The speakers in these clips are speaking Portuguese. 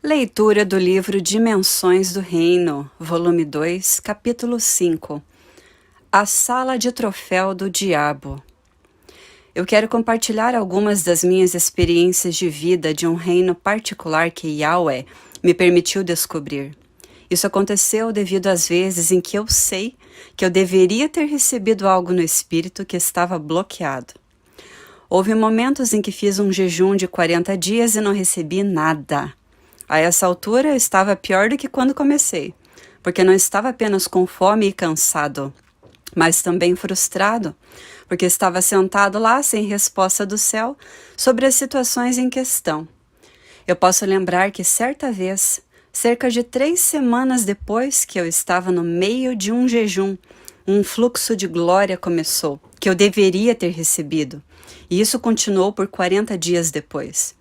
Leitura do livro Dimensões do Reino, volume 2, capítulo 5. A Sala de Troféu do Diabo. Eu quero compartilhar algumas das minhas experiências de vida de um reino particular que Yahweh me permitiu descobrir. Isso aconteceu devido às vezes em que eu sei que eu deveria ter recebido algo no espírito que estava bloqueado. Houve momentos em que fiz um jejum de 40 dias e não recebi nada. A essa altura eu estava pior do que quando comecei, porque não estava apenas com fome e cansado, mas também frustrado, porque estava sentado lá sem resposta do céu sobre as situações em questão. Eu posso lembrar que certa vez, cerca de 3 semanas depois que eu estava no meio de um jejum, um fluxo de glória começou, que eu deveria ter recebido, e isso continuou por 40 dias depois.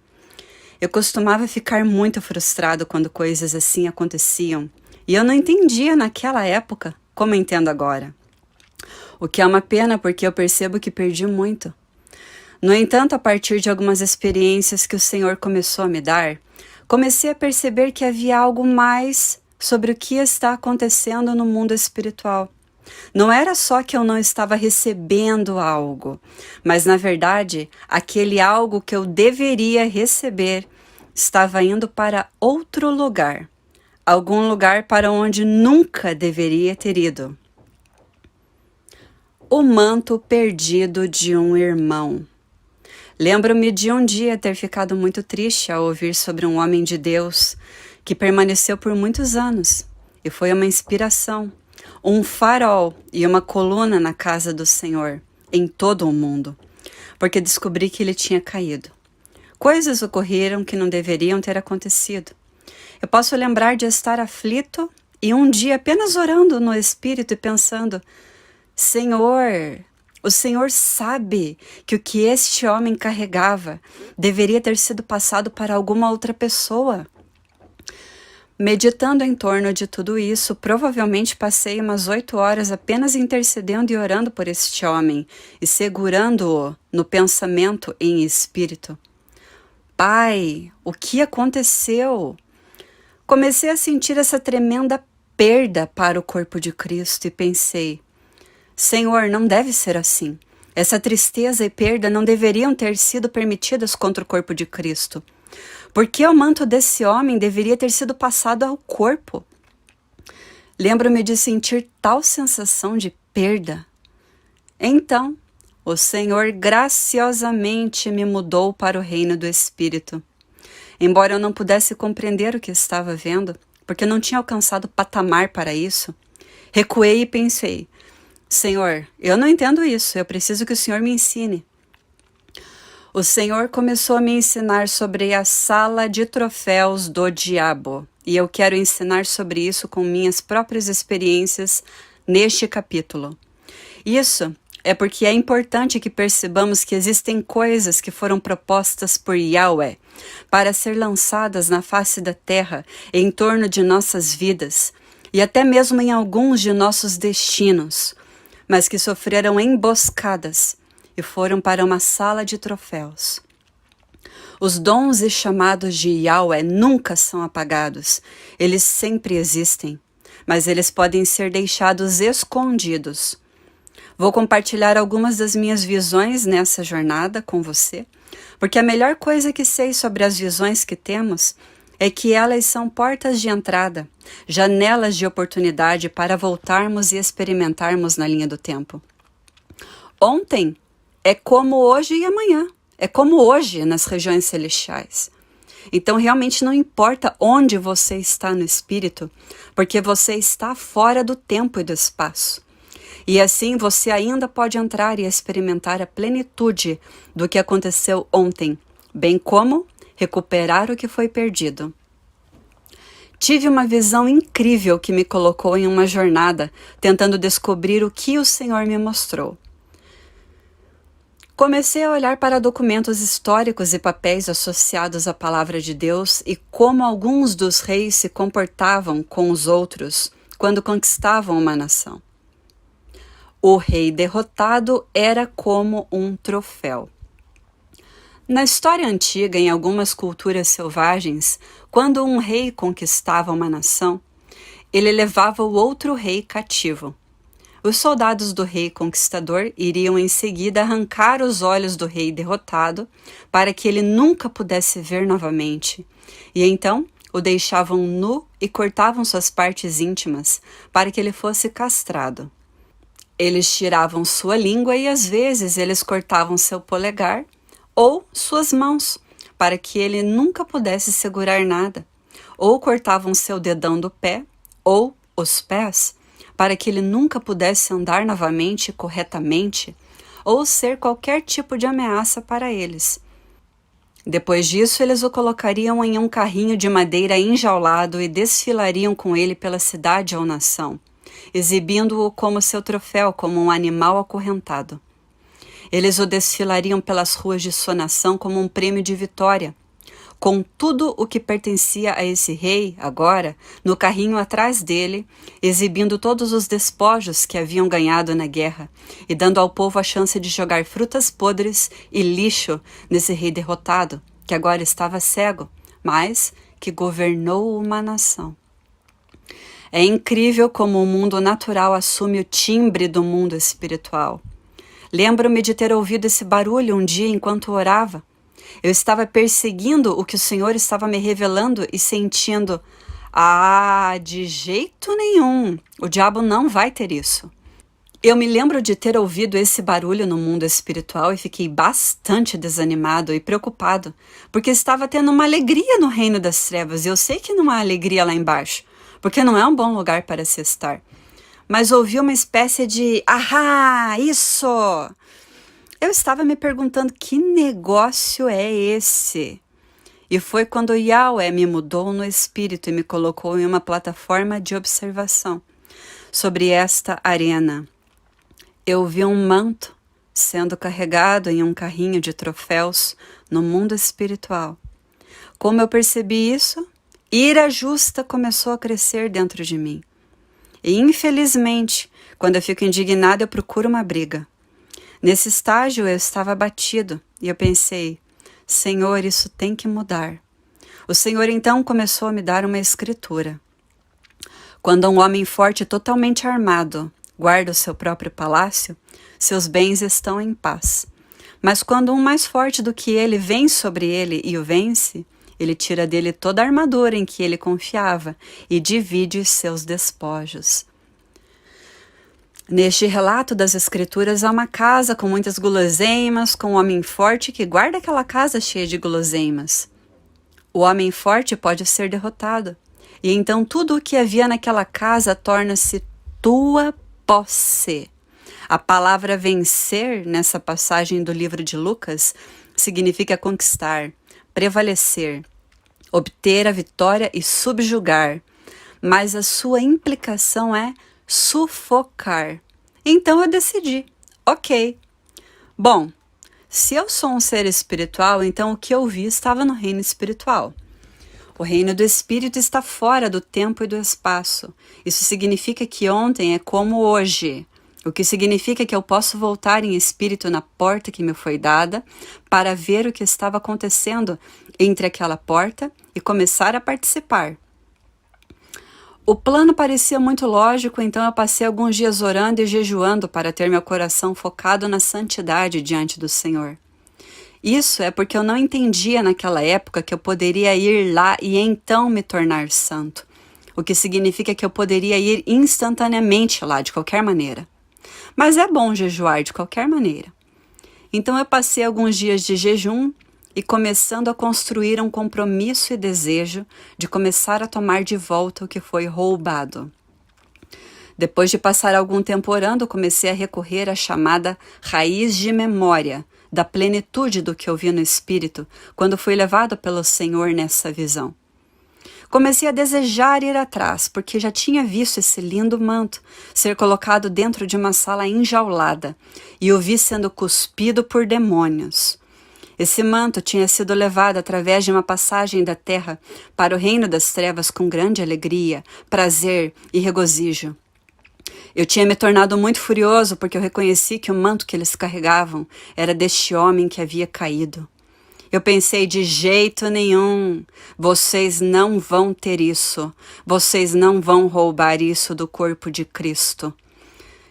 Eu costumava ficar muito frustrado quando coisas assim aconteciam, e eu não entendia naquela época como entendo agora. O que é uma pena porque eu percebo que perdi muito. No entanto, a partir de algumas experiências que o Senhor começou a me dar, comecei a perceber que havia algo mais sobre o que está acontecendo no mundo espiritual. Não era só que eu não estava recebendo algo, mas na verdade, aquele algo que eu deveria receber estava indo para outro lugar, algum lugar para onde nunca deveria ter ido. O manto perdido de um irmão. Lembro-me de um dia ter ficado muito triste ao ouvir sobre um homem de Deus que permaneceu por muitos anos e foi uma inspiração, um farol e uma coluna na casa do Senhor, em todo o mundo, porque descobri que ele tinha caído. Coisas ocorreram que não deveriam ter acontecido. Eu posso lembrar de estar aflito e um dia apenas orando no Espírito e pensando: Senhor, o Senhor sabe que o que este homem carregava deveria ter sido passado para alguma outra pessoa. Meditando em torno de tudo isso, provavelmente passei umas 8 horas apenas intercedendo e orando por este homem e segurando-o no pensamento em espírito. Pai, o que aconteceu? Comecei a sentir essa tremenda perda para o corpo de Cristo e pensei: Senhor, não deve ser assim. Essa tristeza e perda não deveriam ter sido permitidas contra o corpo de Cristo. Por que o manto desse homem deveria ter sido passado ao corpo? Lembro-me de sentir tal sensação de perda. Então, o Senhor graciosamente me mudou para o reino do Espírito. Embora eu não pudesse compreender o que estava vendo, porque não tinha alcançado patamar para isso, recuei e pensei: Senhor, eu não entendo isso, eu preciso que o Senhor me ensine. O Senhor começou a me ensinar sobre a sala de troféus do diabo, e eu quero ensinar sobre isso com minhas próprias experiências neste capítulo. Isso é porque é importante que percebamos que existem coisas que foram propostas por Yahweh para ser lançadas na face da terra em torno de nossas vidas e até mesmo em alguns de nossos destinos, mas que sofreram emboscadas e foram para uma sala de troféus. Os dons e chamados de Yahweh nunca são apagados, eles sempre existem, mas eles podem ser deixados escondidos. Vou compartilhar algumas das minhas visões nessa jornada com você, porque a melhor coisa que sei sobre as visões que temos é que elas são portas de entrada, janelas de oportunidade para voltarmos e experimentarmos na linha do tempo. Ontem é como hoje e amanhã, é como hoje nas regiões celestiais. Então realmente não importa onde você está no espírito, porque você está fora do tempo e do espaço. E assim você ainda pode entrar e experimentar a plenitude do que aconteceu ontem, bem como recuperar o que foi perdido. Tive uma visão incrível que me colocou em uma jornada, tentando descobrir o que o Senhor me mostrou. Comecei a olhar para documentos históricos e papéis associados à palavra de Deus e como alguns dos reis se comportavam com os outros quando conquistavam uma nação. O rei derrotado era como um troféu. Na história antiga, em algumas culturas selvagens, quando um rei conquistava uma nação, ele levava o outro rei cativo. Os soldados do rei conquistador iriam em seguida arrancar os olhos do rei derrotado para que ele nunca pudesse ver novamente. E então o deixavam nu e cortavam suas partes íntimas para que ele fosse castrado. Eles tiravam sua língua e às vezes eles cortavam seu polegar ou suas mãos para que ele nunca pudesse segurar nada, ou cortavam seu dedão do pé ou os pés para que ele nunca pudesse andar novamente corretamente ou ser qualquer tipo de ameaça para eles. Depois disso, eles o colocariam em um carrinho de madeira enjaulado e desfilariam com ele pela cidade ou nação, exibindo-o como seu troféu, como um animal acorrentado. Eles o desfilariam pelas ruas de sua nação como um prêmio de vitória, com tudo o que pertencia a esse rei, agora, no carrinho atrás dele, exibindo todos os despojos que haviam ganhado na guerra e dando ao povo a chance de jogar frutas podres e lixo nesse rei derrotado, que agora estava cego, mas que governou uma nação. É incrível como o mundo natural assume o timbre do mundo espiritual. Lembro-me de ter ouvido esse barulho um dia enquanto orava. Eu estava perseguindo o que o Senhor estava me revelando e sentindo, de jeito nenhum, o diabo não vai ter isso. Eu me lembro de ter ouvido esse barulho no mundo espiritual e fiquei bastante desanimado e preocupado, porque estava tendo uma alegria no reino das trevas e eu sei que não há alegria lá embaixo, porque não é um bom lugar para se estar. Mas ouvi uma espécie de, isso! Eu estava me perguntando que negócio é esse? E foi quando Yahweh me mudou no espírito e me colocou em uma plataforma de observação sobre esta arena. Eu vi um manto sendo carregado em um carrinho de troféus no mundo espiritual. Como eu percebi isso, ira justa começou a crescer dentro de mim. E infelizmente, quando eu fico indignada, eu procuro uma briga. Nesse estágio eu estava abatido e eu pensei, Senhor, isso tem que mudar. O Senhor então começou a me dar uma escritura. Quando um homem forte totalmente armado guarda o seu próprio palácio, seus bens estão em paz. Mas quando um mais forte do que ele vem sobre ele e o vence, ele tira dele toda a armadura em que ele confiava e divide seus despojos. Neste relato das Escrituras há uma casa com muitas guloseimas, com um homem forte que guarda aquela casa cheia de guloseimas. O homem forte pode ser derrotado, e então tudo o que havia naquela casa torna-se tua posse. A palavra vencer, nessa passagem do livro de Lucas, significa conquistar, prevalecer, obter a vitória e subjugar, mas a sua implicação é sufocar. Então eu decidi, ok. Bom, se eu sou um ser espiritual, então o que eu vi estava no reino espiritual. O reino do espírito está fora do tempo e do espaço. Isso significa que ontem é como hoje, o que significa que eu posso voltar em espírito na porta que me foi dada para ver o que estava acontecendo entre aquela porta e começar a participar. O plano parecia muito lógico, então eu passei alguns dias orando e jejuando para ter meu coração focado na santidade diante do Senhor. Isso é porque eu não entendia naquela época que eu poderia ir lá e então me tornar santo, o que significa que eu poderia ir instantaneamente lá, de qualquer maneira. Mas é bom jejuar de qualquer maneira. Então eu passei alguns dias de jejum e começando a construir um compromisso e desejo de começar a tomar de volta o que foi roubado. Depois de passar algum tempo orando, comecei a recorrer à chamada raiz de memória, da plenitude do que eu vi no Espírito, quando fui levado pelo Senhor nessa visão. Comecei a desejar ir atrás, porque já tinha visto esse lindo manto ser colocado dentro de uma sala enjaulada, e o vi sendo cuspido por demônios. Esse manto tinha sido levado através de uma passagem da terra para o reino das trevas com grande alegria, prazer e regozijo. Eu tinha me tornado muito furioso porque eu reconheci que o manto que eles carregavam era deste homem que havia caído. Eu pensei, de jeito nenhum, vocês não vão ter isso, vocês não vão roubar isso do corpo de Cristo.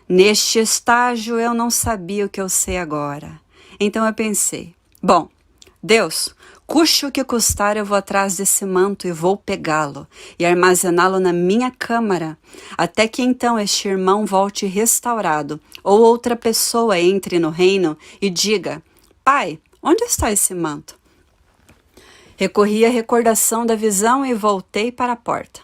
Neste estágio eu não sabia o que eu sei agora. Então eu pensei, bom, Deus, custe o que custar, eu vou atrás desse manto e vou pegá-lo e armazená-lo na minha câmara, até que então este irmão volte restaurado, ou outra pessoa entre no reino e diga, Pai, onde está esse manto? Recorri à recordação da visão e voltei para a porta.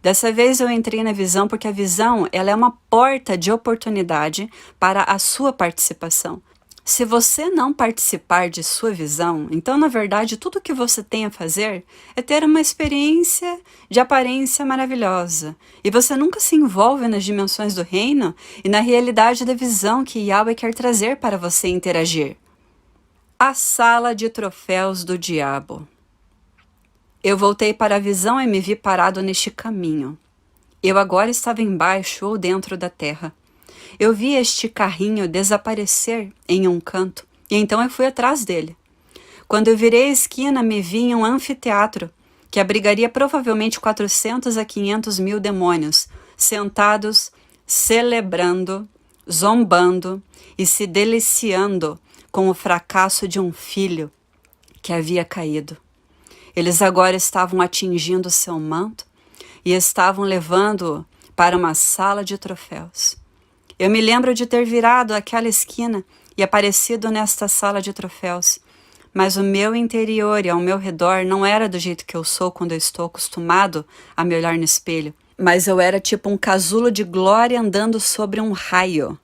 Dessa vez eu entrei na visão porque a visão ela é uma porta de oportunidade para a sua participação. Se você não participar de sua visão, então na verdade tudo que você tem a fazer é ter uma experiência de aparência maravilhosa. E você nunca se envolve nas dimensões do reino e na realidade da visão que Yahweh quer trazer para você interagir. A sala de troféus do diabo. Eu voltei para a visão e me vi parado neste caminho. Eu agora estava embaixo ou dentro da terra. Eu vi este carrinho desaparecer em um canto, e então eu fui atrás dele. Quando eu virei a esquina, me vi em um anfiteatro, que abrigaria provavelmente 400 a 500 mil demônios, sentados, celebrando, zombando e se deliciando com o fracasso de um filho que havia caído. Eles agora estavam atingindo seu manto e estavam levando-o para uma sala de troféus. Eu me lembro de ter virado aquela esquina e aparecido nesta sala de troféus, mas o meu interior e ao meu redor não era do jeito que eu sou quando eu estou acostumado a me olhar no espelho, mas eu era tipo um casulo de glória andando sobre um raio.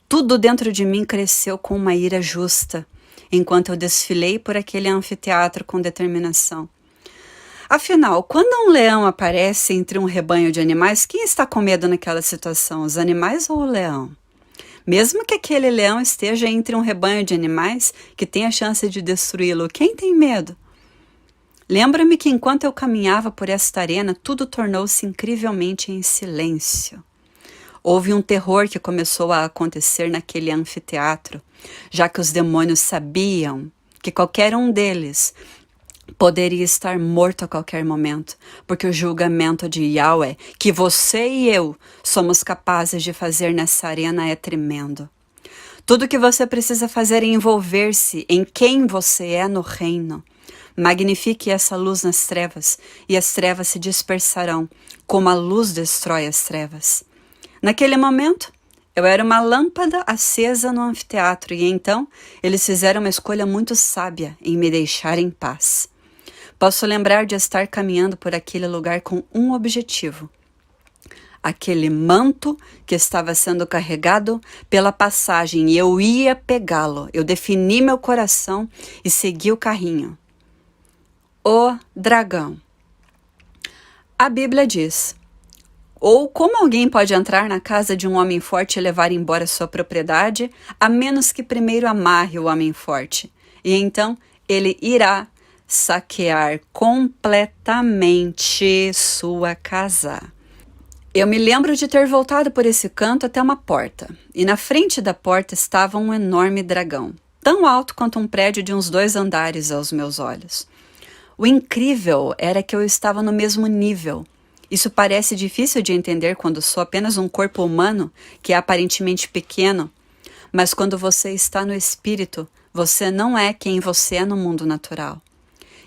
Tudo dentro de mim cresceu com uma ira justa, enquanto eu desfilei por aquele anfiteatro com determinação. Afinal, quando um leão aparece entre um rebanho de animais, quem está com medo naquela situação, os animais ou o leão? Mesmo que aquele leão esteja entre um rebanho de animais que tem a chance de destruí-lo, quem tem medo? Lembro-me que enquanto eu caminhava por esta arena, tudo tornou-se incrivelmente em silêncio. Houve um terror que começou a acontecer naquele anfiteatro, já que os demônios sabiam que qualquer um deles poderia estar morto a qualquer momento, porque o julgamento de Yahweh, que você e eu somos capazes de fazer nessa arena é tremendo. Tudo que você precisa fazer é envolver-se em quem você é no reino. Magnifique essa luz nas trevas, e as trevas se dispersarão, como a luz destrói as trevas. Naquele momento, eu era uma lâmpada acesa no anfiteatro, e então eles fizeram uma escolha muito sábia em me deixar em paz. Posso lembrar de estar caminhando por aquele lugar com um objetivo. Aquele manto que estava sendo carregado pela passagem, e eu ia pegá-lo. Eu defini meu coração e segui o carrinho. O dragão. A Bíblia diz: ou como alguém pode entrar na casa de um homem forte e levar embora sua propriedade, a menos que primeiro amarre o homem forte, e então ele irá saquear completamente sua casa. Eu me lembro de ter voltado por esse canto até uma porta, e na frente da porta estava um enorme dragão, tão alto quanto um prédio de uns 2 andares aos meus olhos. O incrível era que eu estava no mesmo nível. Isso parece difícil de entender quando sou apenas um corpo humano que é aparentemente pequeno, mas quando você está no espírito, você não é quem você é no mundo natural.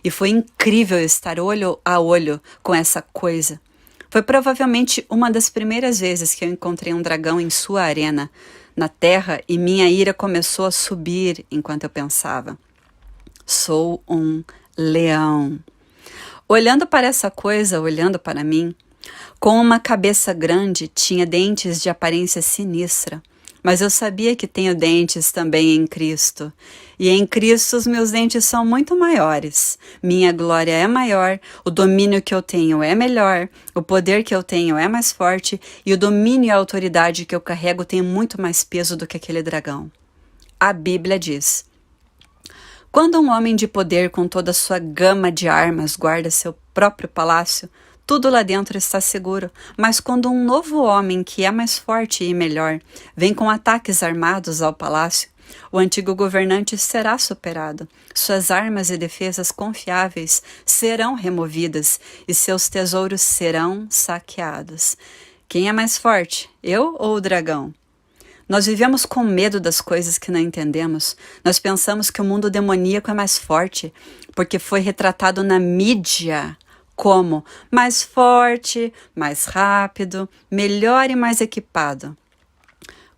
E foi incrível estar olho a olho com essa coisa. Foi provavelmente uma das primeiras vezes que eu encontrei um dragão em sua arena, na terra, e minha ira começou a subir enquanto eu pensava. Sou um leão. Olhando para essa coisa, olhando para mim, com uma cabeça grande, tinha dentes de aparência sinistra, mas eu sabia que tenho dentes também em Cristo. E em Cristo os meus dentes são muito maiores. Minha glória é maior, o domínio que eu tenho é melhor, o poder que eu tenho é mais forte, e o domínio e a autoridade que eu carrego tem muito mais peso do que aquele dragão. A Bíblia diz: quando um homem de poder com toda a sua gama de armas guarda seu próprio palácio, tudo lá dentro está seguro. Mas quando um novo homem que é mais forte e melhor vem com ataques armados ao palácio, O antigo governante será superado, suas armas e defesas confiáveis serão removidas e seus tesouros serão saqueados. Quem é mais forte, eu ou o dragão? Nós vivemos com medo das coisas que não entendemos. Nós pensamos que o mundo demoníaco é mais forte, porque foi retratado na mídia como mais forte, mais rápido, melhor e mais equipado.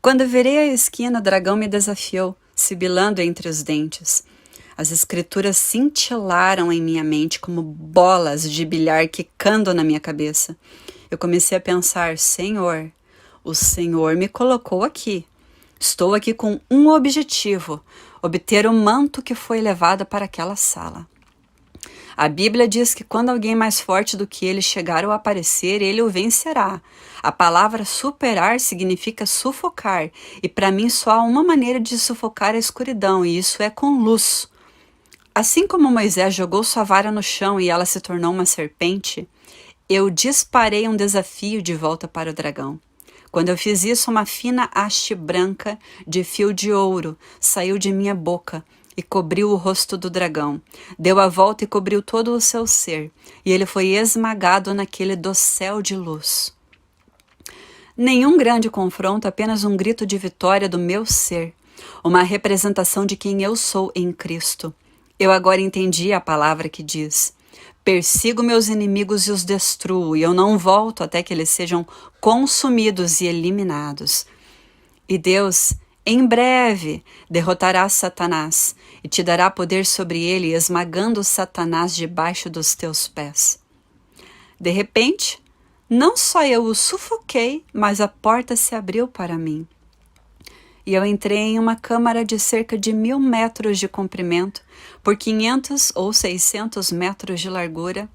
Quando virei a esquina, o dragão me desafiou, sibilando entre os dentes. As escrituras cintilaram em minha mente como bolas de bilhar quicando na minha cabeça. Eu comecei a pensar, Senhor, o Senhor me colocou aqui. Estou aqui com um objetivo, obter o manto que foi levado para aquela sala. A Bíblia diz que quando alguém mais forte do que ele chegar ou aparecer, ele o vencerá. A palavra superar significa sufocar, e para mim só há uma maneira de sufocar a escuridão, e isso é com luz. Assim como Moisés jogou sua vara no chão e ela se tornou uma serpente, eu disparei um desafio de volta para o dragão. Quando eu fiz isso, uma fina haste branca de fio de ouro saiu de minha boca e cobriu o rosto do dragão. Deu a volta e cobriu todo o seu ser, e ele foi esmagado naquele dossel de luz. Nenhum grande confronto, apenas um grito de vitória do meu ser, uma representação de quem eu sou em Cristo. Eu agora entendi a palavra que diz: persigo meus inimigos e os destruo, e eu não volto até que eles sejam consumidos e eliminados. E Deus, em breve, derrotará Satanás e te dará poder sobre ele, esmagando Satanás debaixo dos teus pés. De repente, não só eu o sufoquei, mas a porta se abriu para mim. E eu entrei em uma câmara de cerca de 1.000 metros de comprimento, por 500 ou 600 metros de largura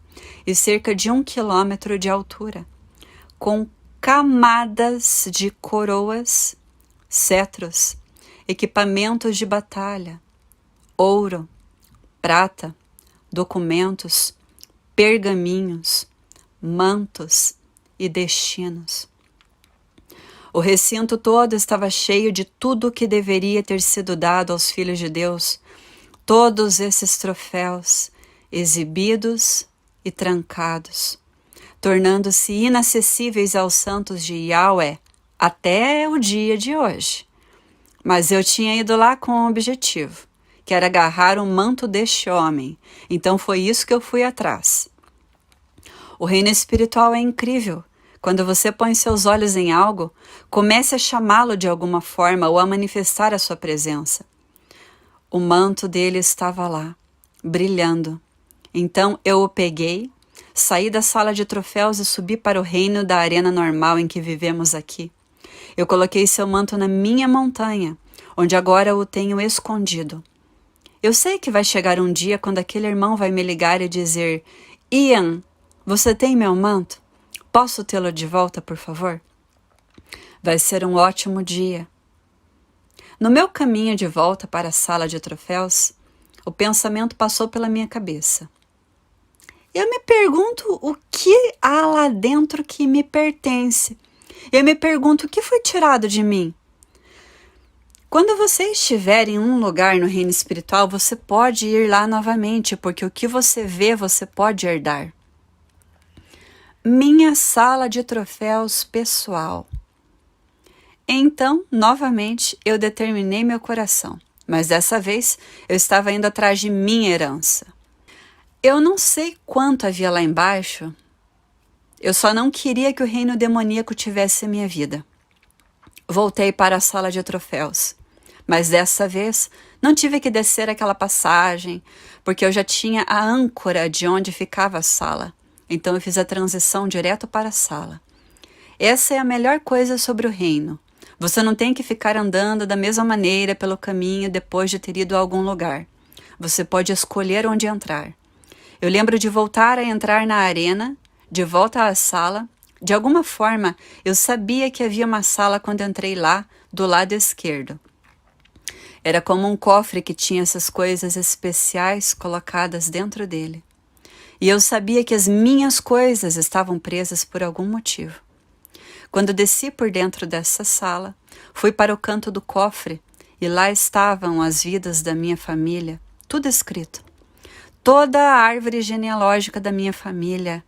e cerca de 1 quilômetro de altura, com camadas de coroas, cetros, equipamentos de batalha, ouro, prata, documentos, pergaminhos, mantos e destinos. O recinto todo estava cheio de tudo o que deveria ter sido dado aos filhos de Deus, todos esses troféus exibidos e trancados, tornando-se inacessíveis aos santos de Yahweh até o dia de hoje. Mas eu tinha ido lá com um objetivo, que era agarrar o manto deste homem, então foi isso que eu fui atrás. O reino espiritual é incrível. Quando você põe seus olhos em algo, comece a chamá-lo de alguma forma ou a manifestar a sua presença. O manto dele estava lá, brilhando. Então eu o peguei, saí da sala de troféus e subi para o reino da arena normal em que vivemos aqui. Eu coloquei seu manto na minha montanha, onde agora o tenho escondido. Eu sei que vai chegar um dia quando aquele irmão vai me ligar e dizer: Ian, você tem meu manto? Posso tê-lo de volta, por favor? Vai ser um ótimo dia. No meu caminho de volta para a sala de troféus, o pensamento passou pela minha cabeça. Eu me pergunto o que há lá dentro que me pertence. Eu me pergunto o que foi tirado de mim. Quando você estiver em um lugar no reino espiritual, você pode ir lá novamente, porque o que você vê, você pode herdar. Minha sala de troféus pessoal. Então, novamente, eu determinei meu coração, mas dessa vez eu estava indo atrás de minha herança. Eu não sei quanto havia lá embaixo, eu só não queria que o reino demoníaco tivesse a minha vida. Voltei para a sala de troféus, mas dessa vez não tive que descer aquela passagem, porque eu já tinha a âncora de onde ficava a sala. Então eu fiz a transição direto para a sala. Essa é a melhor coisa sobre o reino. Você não tem que ficar andando da mesma maneira pelo caminho depois de ter ido a algum lugar. Você pode escolher onde entrar. Eu lembro de voltar a entrar na arena, de volta à sala. De alguma forma, eu sabia que havia uma sala quando entrei lá, do lado esquerdo. Era como um cofre que tinha essas coisas especiais colocadas dentro dele. E eu sabia que as minhas coisas estavam presas por algum motivo. Quando desci por dentro dessa sala, fui para o canto do cofre e lá estavam as vidas da minha família, tudo escrito. Toda a árvore genealógica da minha família,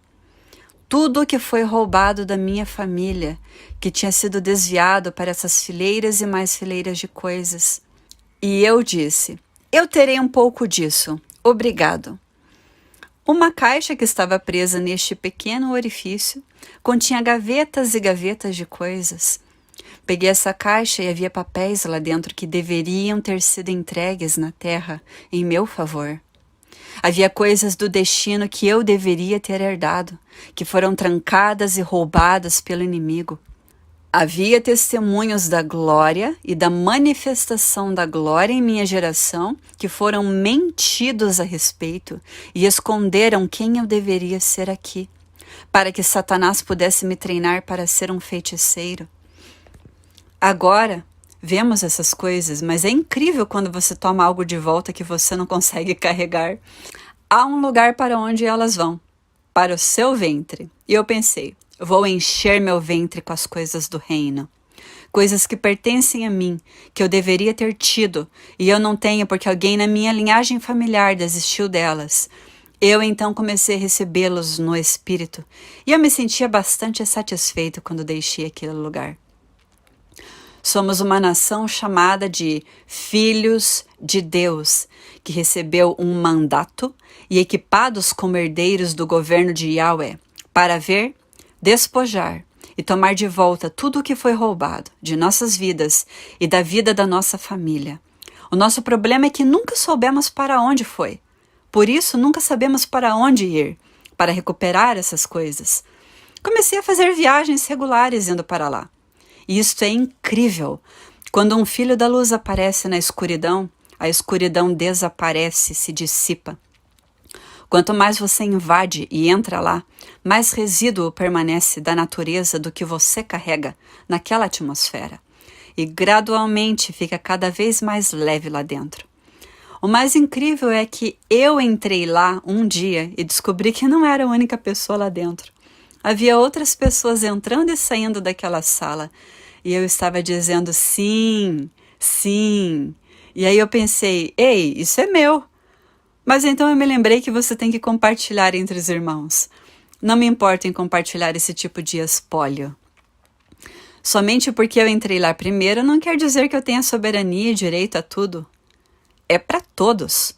tudo o que foi roubado da minha família, que tinha sido desviado para essas fileiras e mais fileiras de coisas. E eu disse, eu terei um pouco disso, obrigado. Uma caixa que estava presa neste pequeno orifício continha gavetas e gavetas de coisas. Peguei essa caixa e havia papéis lá dentro que deveriam ter sido entregues na terra em meu favor. Havia coisas do destino que eu deveria ter herdado, que foram trancadas e roubadas pelo inimigo. Havia testemunhos da glória e da manifestação da glória em minha geração que foram mentidos a respeito e esconderam quem eu deveria ser aqui, para que Satanás pudesse me treinar para ser um feiticeiro. Agora, vemos essas coisas, mas é incrível quando você toma algo de volta que você não consegue carregar. Há um lugar para onde elas vão, para o seu ventre. E eu pensei, vou encher meu ventre com as coisas do reino. Coisas que pertencem a mim, que eu deveria ter tido, e eu não tenho porque alguém na minha linhagem familiar desistiu delas. Eu então comecei a recebê-los no espírito, e eu me sentia bastante satisfeito quando deixei aquele lugar. Somos uma nação chamada de Filhos de Deus, que recebeu um mandato e equipados como herdeiros do governo de Yahweh, para ver, despojar e tomar de volta tudo o que foi roubado de nossas vidas e da vida da nossa família. O nosso problema é que nunca soubemos para onde foi. Por isso, nunca sabemos para onde ir, para recuperar essas coisas. Comecei a fazer viagens regulares indo para lá. E isto é incrível. Quando um filho da luz aparece na escuridão, a escuridão desaparece, se dissipa. Quanto mais você invade e entra lá, mais resíduo permanece da natureza do que você carrega naquela atmosfera. E gradualmente fica cada vez mais leve lá dentro. O mais incrível é que eu entrei lá um dia e descobri que não era a única pessoa lá dentro. Havia outras pessoas entrando e saindo daquela sala. E eu estava dizendo sim, sim. E aí eu pensei, ei, isso é meu. Mas então eu me lembrei que você tem que compartilhar entre os irmãos. Não me importo em compartilhar esse tipo de espólio. Somente porque eu entrei lá primeiro não quer dizer que eu tenha soberania e direito a tudo. É para todos.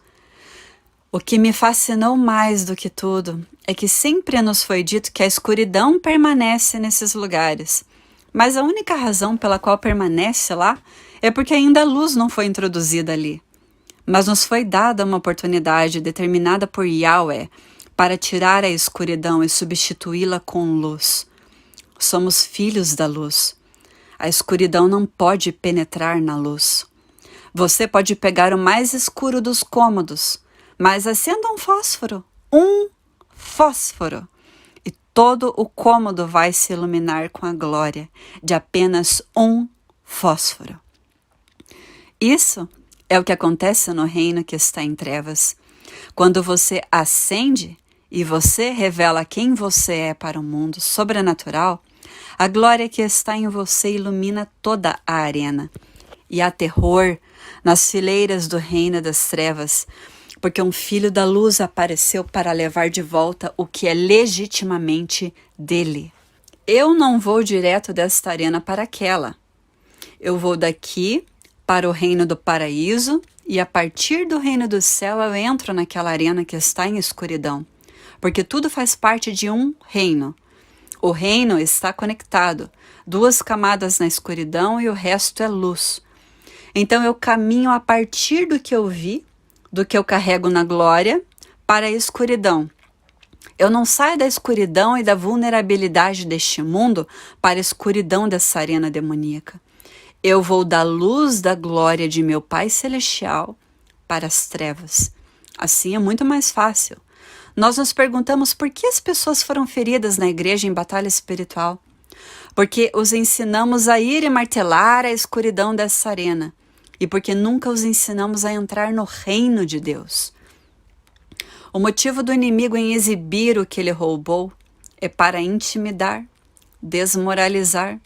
O que me fascinou mais do que tudo é que sempre nos foi dito que a escuridão permanece nesses lugares. Mas a única razão pela qual permanece lá é porque ainda a luz não foi introduzida ali. Mas nos foi dada uma oportunidade determinada por Yahweh para tirar a escuridão e substituí-la com luz. Somos filhos da luz. A escuridão não pode penetrar na luz. Você pode pegar o mais escuro dos cômodos, mas acenda um fósforo, e todo o cômodo vai se iluminar com a glória de apenas um fósforo. Isso é o que acontece no reino que está em trevas. Quando você acende e você revela quem você é para o mundo sobrenatural, a glória que está em você ilumina toda a arena. E há terror nas fileiras do reino das trevas, porque um filho da luz apareceu para levar de volta o que é legitimamente dele. Eu não vou direto desta arena para aquela. Eu vou daqui para o reino do paraíso e a partir do reino do céu eu entro naquela arena que está em escuridão, porque tudo faz parte de um reino. O reino está conectado, 2 camadas na escuridão e o resto é luz. Então eu caminho a partir do que eu vi, do que eu carrego na glória, para a escuridão. Eu não saio da escuridão e da vulnerabilidade deste mundo para a escuridão dessa arena demoníaca. Eu vou da luz da glória de meu Pai Celestial para as trevas. Assim é muito mais fácil. Nós nos perguntamos por que as pessoas foram feridas na igreja em batalha espiritual. Porque os ensinamos a ir e martelar a escuridão dessa arena. E porque nunca os ensinamos a entrar no reino de Deus. O motivo do inimigo em exibir o que ele roubou é para intimidar, desmoralizar,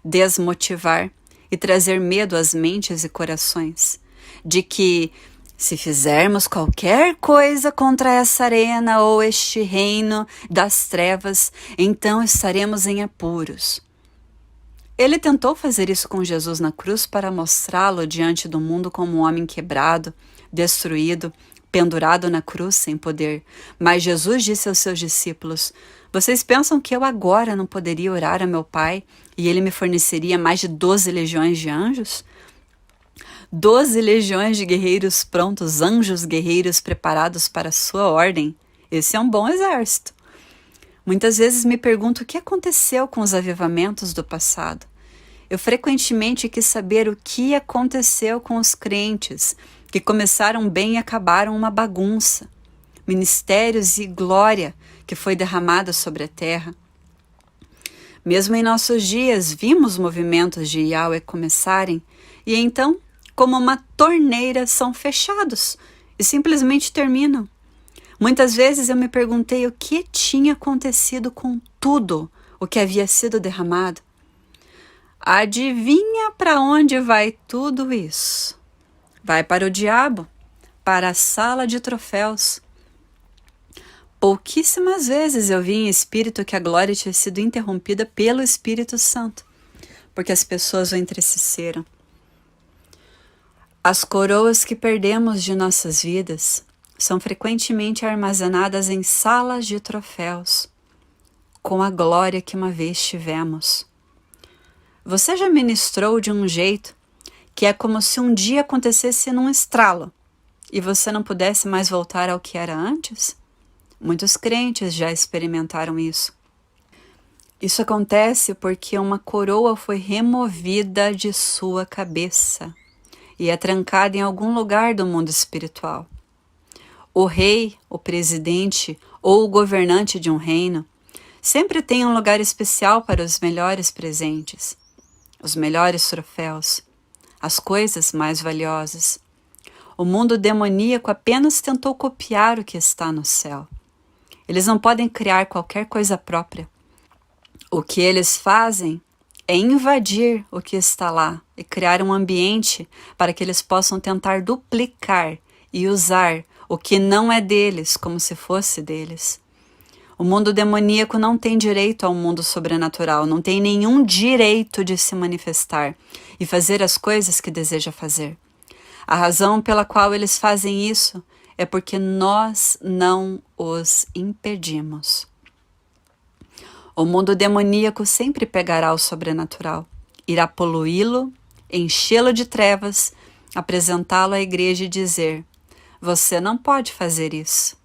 desmotivar e trazer medo às mentes e corações, de que, se fizermos qualquer coisa contra essa arena ou este reino das trevas, então estaremos em apuros. Ele tentou fazer isso com Jesus na cruz para mostrá-lo diante do mundo como um homem quebrado, destruído, pendurado na cruz sem poder. Mas Jesus disse aos seus discípulos: vocês pensam que eu agora não poderia orar a meu Pai e ele me forneceria mais de 12 legiões de anjos? 12 legiões de guerreiros prontos, anjos guerreiros preparados para a sua ordem. Esse é um bom exército. Muitas vezes me pergunto o que aconteceu com os avivamentos do passado. Eu frequentemente quis saber o que aconteceu com os crentes, que começaram bem e acabaram uma bagunça. Ministérios e glória que foi derramada sobre a terra. Mesmo em nossos dias, vimos movimentos de Yahweh começarem e então, como uma torneira, são fechados e simplesmente terminam. Muitas vezes eu me perguntei o que tinha acontecido com tudo o que havia sido derramado. Adivinha para onde vai tudo isso? Vai para o diabo, para a sala de troféus. Pouquíssimas vezes eu vi em espírito que a glória tinha sido interrompida pelo Espírito Santo, porque as pessoas o entristeceram. As coroas que perdemos de nossas vidas são frequentemente armazenadas em salas de troféus, com a glória que uma vez tivemos. Você já ministrou de um jeito que é como se um dia acontecesse num estralo e você não pudesse mais voltar ao que era antes? Muitos crentes já experimentaram isso. Isso acontece porque uma coroa foi removida de sua cabeça e é trancada em algum lugar do mundo espiritual. O rei, o presidente ou o governante de um reino sempre tem um lugar especial para os melhores presentes, os melhores troféus, as coisas mais valiosas. O mundo demoníaco apenas tentou copiar o que está no céu. Eles não podem criar qualquer coisa própria. O que eles fazem é invadir o que está lá e criar um ambiente para que eles possam tentar duplicar e usar o que não é deles como se fosse deles. O mundo demoníaco não tem direito ao mundo sobrenatural, não tem nenhum direito de se manifestar e fazer as coisas que deseja fazer. A razão pela qual eles fazem isso é porque nós não os impedimos. O mundo demoníaco sempre pegará o sobrenatural, irá poluí-lo, enchê-lo de trevas, apresentá-lo à igreja e dizer: você não pode fazer isso.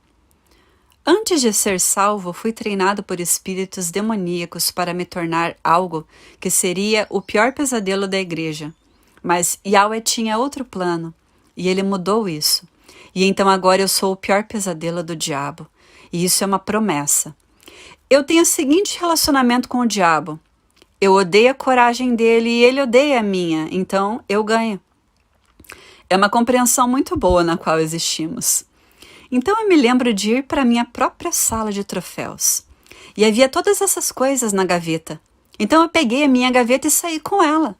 Antes de ser salvo, fui treinado por espíritos demoníacos para me tornar algo que seria o pior pesadelo da igreja. Mas Yahweh tinha outro plano, e ele mudou isso. E então agora eu sou o pior pesadelo do diabo. E isso é uma promessa. Eu tenho o seguinte relacionamento com o diabo. Eu odeio a coragem dele e ele odeia a minha, então eu ganho. É uma compreensão muito boa na qual existimos. Então eu me lembro de ir para a minha própria sala de troféus. E havia todas essas coisas na gaveta. Então eu peguei a minha gaveta e saí com ela.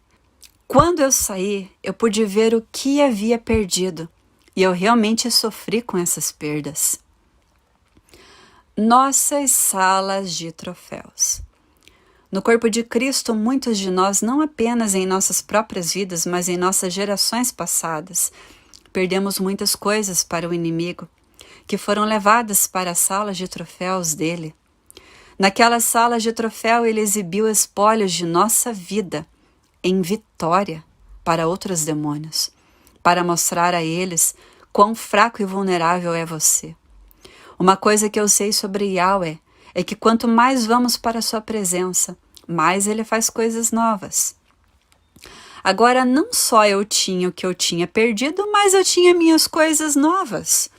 Quando eu saí, eu pude ver o que havia perdido. E eu realmente sofri com essas perdas. Nossas salas de troféus. No corpo de Cristo, muitos de nós, não apenas em nossas próprias vidas, mas em nossas gerações passadas, perdemos muitas coisas para o inimigo, que foram levadas para as salas de troféus dele. Naquelas salas de troféu, ele exibiu espólios de nossa vida em vitória para outros demônios, para mostrar a eles quão fraco e vulnerável é você. Uma coisa que eu sei sobre Yahweh é que quanto mais vamos para a sua presença, mais ele faz coisas novas. Agora, não só eu tinha o que eu tinha perdido, mas eu tinha minhas coisas novas.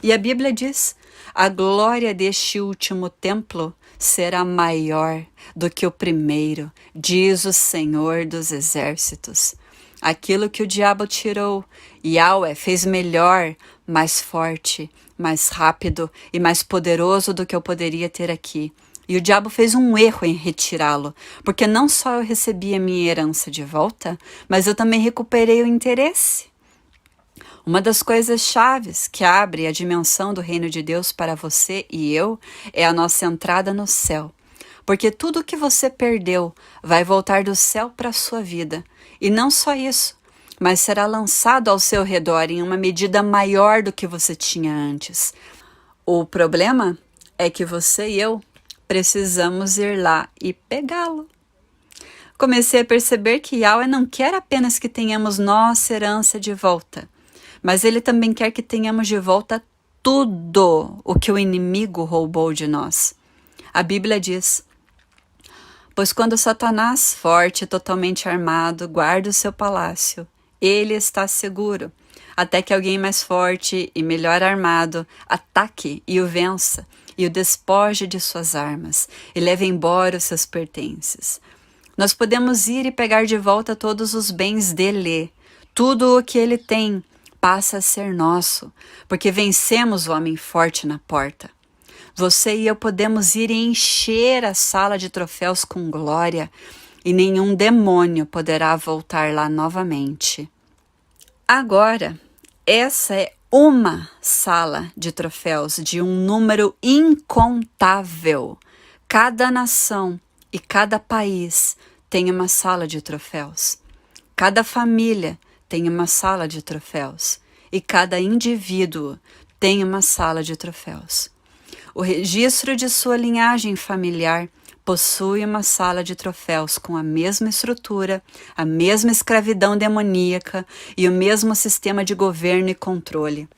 E a Bíblia diz: a glória deste último templo será maior do que o primeiro, diz o Senhor dos Exércitos. Aquilo que o diabo tirou, Yahweh fez melhor, mais forte, mais rápido e mais poderoso do que eu poderia ter aqui. E o diabo fez um erro em retirá-lo, porque não só eu recebi a minha herança de volta, mas eu também recuperei o interesse. Uma das coisas chaves que abre a dimensão do reino de Deus para você e eu é a nossa entrada no céu. Porque tudo que você perdeu vai voltar do céu para a sua vida. E não só isso, mas será lançado ao seu redor em uma medida maior do que você tinha antes. O problema é que você e eu precisamos ir lá e pegá-lo. Comecei a perceber que Yahweh não quer apenas que tenhamos nossa herança de volta, mas Ele também quer que tenhamos de volta tudo o que o inimigo roubou de nós. A Bíblia diz: pois quando Satanás, forte e totalmente armado, guarda o seu palácio, ele está seguro, até que alguém mais forte e melhor armado ataque e o vença, e o despoje de suas armas, e leve embora os seus pertences. Nós podemos ir e pegar de volta todos os bens dele. Tudo o que ele tem passa a ser nosso, porque vencemos o homem forte na porta. Você e eu podemos ir e encher a sala de troféus com glória, e nenhum demônio poderá voltar lá novamente. Agora, essa é uma sala de troféus de um número incontável. Cada nação e cada país tem uma sala de troféus. Cada família tem uma sala de troféus. E cada indivíduo tem uma sala de troféus. O registro de sua linhagem familiar possui uma sala de troféus com a mesma estrutura, a mesma escravidão demoníaca e o mesmo sistema de governo e controle.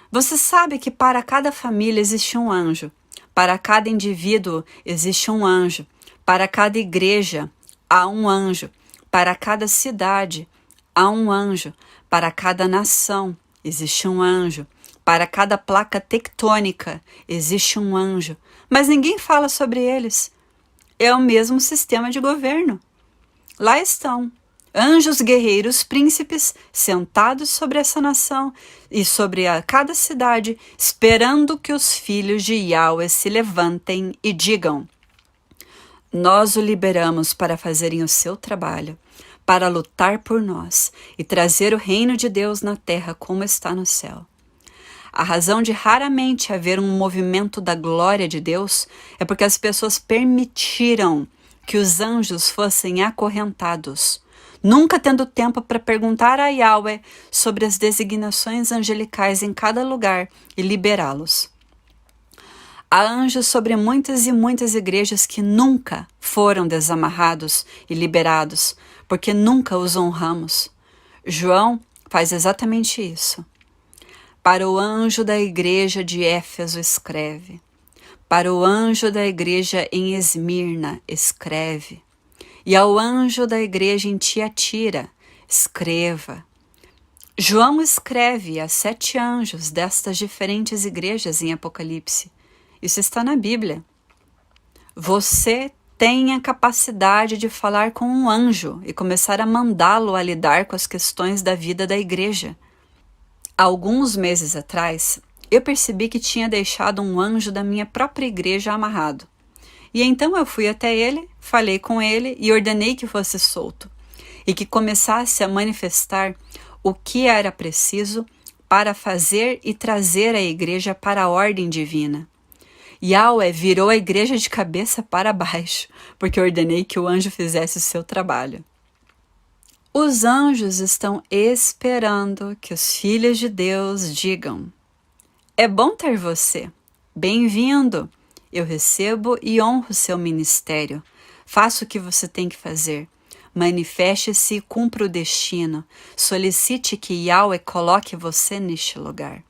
Você sabe que para cada família existe um anjo, para cada indivíduo existe um anjo, para cada igreja há um anjo, para cada cidade há um anjo, para cada nação existe um anjo, para cada placa tectônica existe um anjo, mas ninguém fala sobre eles. É o mesmo sistema de governo. Lá estão anjos guerreiros príncipes sentados sobre essa nação e sobre cada cidade, esperando que os filhos de Yahweh se levantem e digam: nós o liberamos para fazerem o seu trabalho, para lutar por nós e trazer o reino de Deus na terra como está no céu. A razão de raramente haver um movimento da glória de Deus é porque as pessoas permitiram que os anjos fossem acorrentados, nunca tendo tempo para perguntar a Yahweh sobre as designações angelicais em cada lugar e liberá-los. Há anjos sobre muitas e muitas igrejas que nunca foram desamarrados e liberados, porque nunca os honramos. João faz exatamente isso. Para o anjo da igreja de Éfeso escreve. Para o anjo da igreja em Esmirna escreve. E ao anjo da igreja em Tiatira escreva. João escreve a 7 anjos destas diferentes igrejas em Apocalipse. Isso está na Bíblia. Você tem a capacidade de falar com um anjo e começar a mandá-lo a lidar com as questões da vida da igreja. Alguns meses atrás, eu percebi que tinha deixado um anjo da minha própria igreja amarrado. E então eu fui até ele, falei com ele e ordenei que fosse solto, e que começasse a manifestar o que era preciso para fazer e trazer a igreja para a ordem divina. Yahweh virou a igreja de cabeça para baixo, porque ordenei que o anjo fizesse o seu trabalho. Os anjos estão esperando que os filhos de Deus digam: é bom ter você, bem-vindo, eu recebo e honro seu ministério, faça o que você tem que fazer, manifeste-se e cumpra o destino, solicite que Yahweh coloque você neste lugar.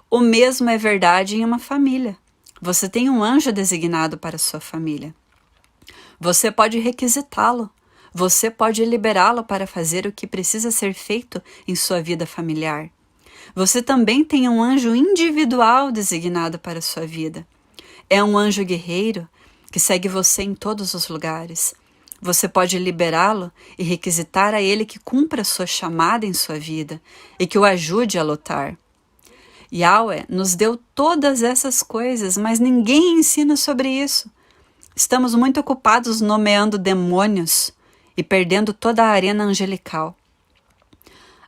O mesmo é verdade em uma família. Você tem um anjo designado para sua família. Você pode requisitá-lo. Você pode liberá-lo para fazer o que precisa ser feito em sua vida familiar. Você também tem um anjo individual designado para sua vida. É um anjo guerreiro que segue você em todos os lugares. Você pode liberá-lo e requisitar a ele que cumpra sua chamada em sua vida e que o ajude a lutar. Yahweh nos deu todas essas coisas, mas ninguém ensina sobre isso. Estamos muito ocupados nomeando demônios e perdendo toda a arena angelical.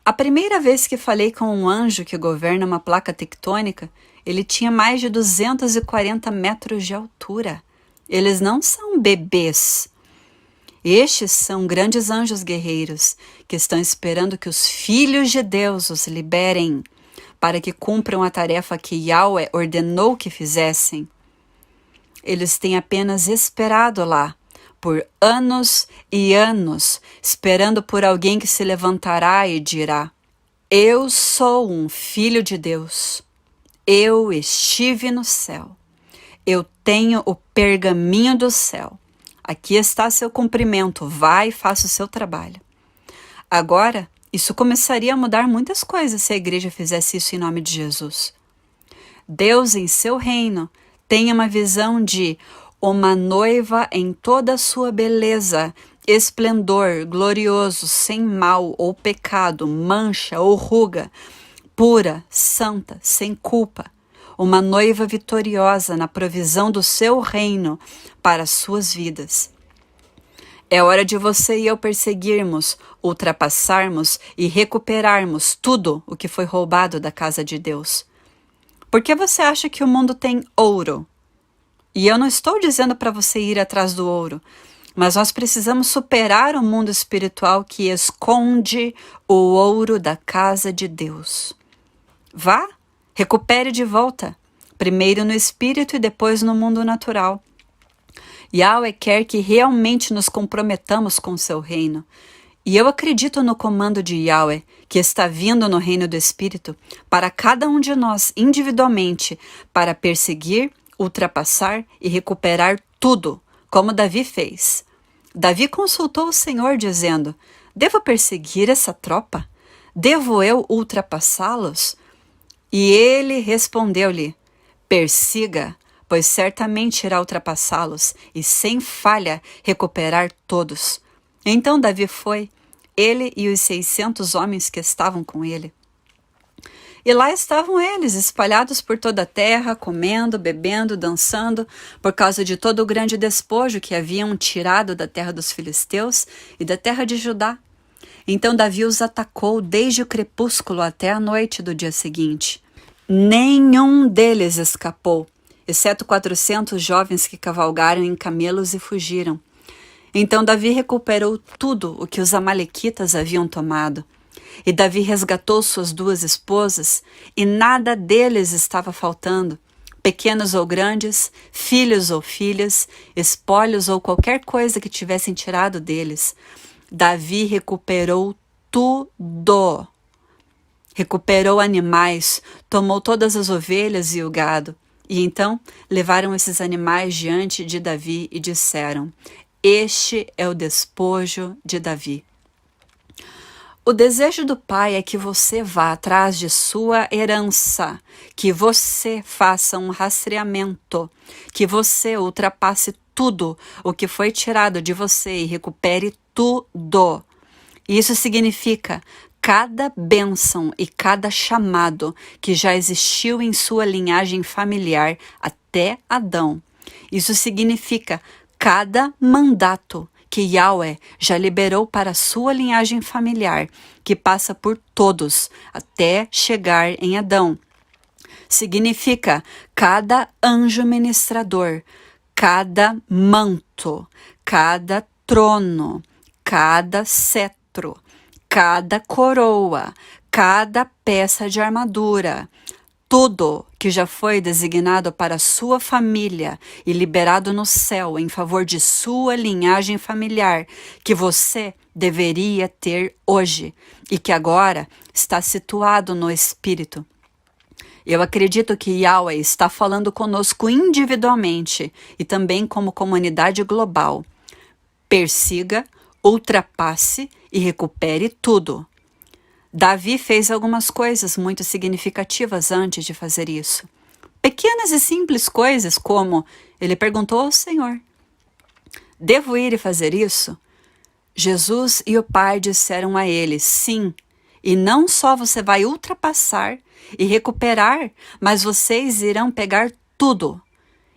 A primeira vez que falei com um anjo que governa uma placa tectônica, ele tinha mais de 240 metros de altura. Eles não são bebês. Estes são grandes anjos guerreiros que estão esperando que os filhos de Deus os liberem para que cumpram a tarefa que Yahweh ordenou que fizessem. Eles têm apenas esperado lá, por anos e anos, esperando por alguém que se levantará e dirá: eu sou um filho de Deus. Eu estive no céu. Eu tenho o pergaminho do céu. Aqui está seu cumprimento. Vai e faça o seu trabalho. Agora, isso começaria a mudar muitas coisas se a igreja fizesse isso em nome de Jesus. Deus, em seu reino, tem uma visão de uma noiva em toda a sua beleza, esplendor, glorioso, sem mal ou pecado, mancha ou ruga, pura, santa, sem culpa. Uma noiva vitoriosa na provisão do seu reino para as suas vidas. É hora de você e eu perseguirmos, ultrapassarmos e recuperarmos tudo o que foi roubado da casa de Deus. Por que você acha que o mundo tem ouro? E eu não estou dizendo para você ir atrás do ouro, mas nós precisamos superar o mundo espiritual que esconde o ouro da casa de Deus. Vá, recupere de volta, primeiro no espírito e depois no mundo natural. Yahweh quer que realmente nos comprometamos com o seu reino. E eu acredito no comando de Yahweh, que está vindo no reino do Espírito, para cada um de nós individualmente, para perseguir, ultrapassar e recuperar tudo, como Davi fez. Davi consultou o Senhor dizendo: devo perseguir essa tropa? Devo eu ultrapassá-los? E ele respondeu-lhe: persiga, pois certamente irá ultrapassá-los e sem falha recuperar todos. Então Davi foi, ele e os 600 homens que estavam com ele. E lá estavam eles, espalhados por toda a terra, comendo, bebendo, dançando, por causa de todo o grande despojo que haviam tirado da terra dos filisteus e da terra de Judá. Então Davi os atacou desde o crepúsculo até a noite do dia seguinte. Nenhum deles escapou, exceto 400 jovens que cavalgaram em camelos e fugiram. Então Davi recuperou tudo o que os amalequitas haviam tomado. E Davi resgatou suas 2 esposas, e nada deles estava faltando, pequenos ou grandes, filhos ou filhas, espólios ou qualquer coisa que tivessem tirado deles. Davi recuperou tudo. Recuperou animais, tomou todas as ovelhas e o gado. E então levaram esses animais diante de Davi e disseram: este é o despojo de Davi. O desejo do Pai é que você vá atrás de sua herança, que você faça um rastreamento, que você ultrapasse tudo o que foi tirado de você e recupere tudo. Isso significa cada bênção e cada chamado que já existiu em sua linhagem familiar até Adão. Isso significa cada mandato que Yahweh já liberou para a sua linhagem familiar, que passa por todos até chegar em Adão. Significa cada anjo ministrador, cada manto, cada trono, cada cetro, cada coroa, cada peça de armadura, tudo que já foi designado para sua família e liberado no céu em favor de sua linhagem familiar, que você deveria ter hoje e que agora está situado no Espírito. Eu acredito que Yahweh está falando conosco individualmente e também como comunidade global. Persiga, ultrapasse e recupere tudo. Davi fez algumas coisas muito significativas antes de fazer isso. Pequenas e simples coisas como ele perguntou ao Senhor: devo ir e fazer isso? Jesus e o Pai disseram a ele: sim, E não só você vai ultrapassar e recuperar, mas vocês irão pegar tudo.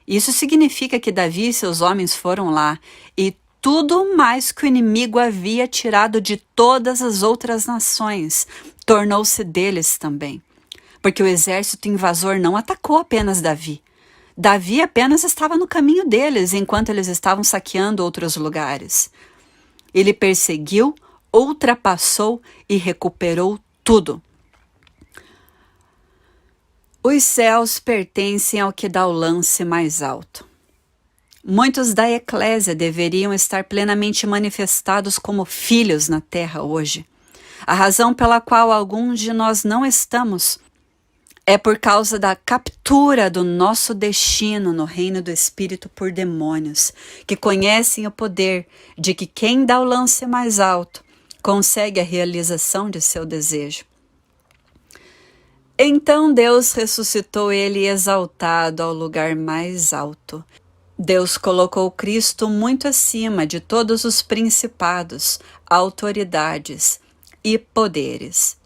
Isso significa que Davi e seus homens foram lá e tudo mais que o inimigo havia tirado de todas as outras nações tornou-se deles também. Porque o exército invasor não atacou apenas Davi. Davi apenas estava no caminho deles enquanto eles estavam saqueando outros lugares. Ele perseguiu, ultrapassou e recuperou tudo. Os céus pertencem ao que dá o lance mais alto. Muitos da eclésia deveriam estar plenamente manifestados como filhos na terra hoje. A razão pela qual alguns de nós não estamos é por causa da captura do nosso destino no reino do Espírito por demônios, que conhecem o poder de que quem dá o lance mais alto consegue a realização de seu desejo. Então Deus ressuscitou ele exaltado ao lugar mais alto. Deus colocou Cristo muito acima de todos os principados, autoridades e poderes.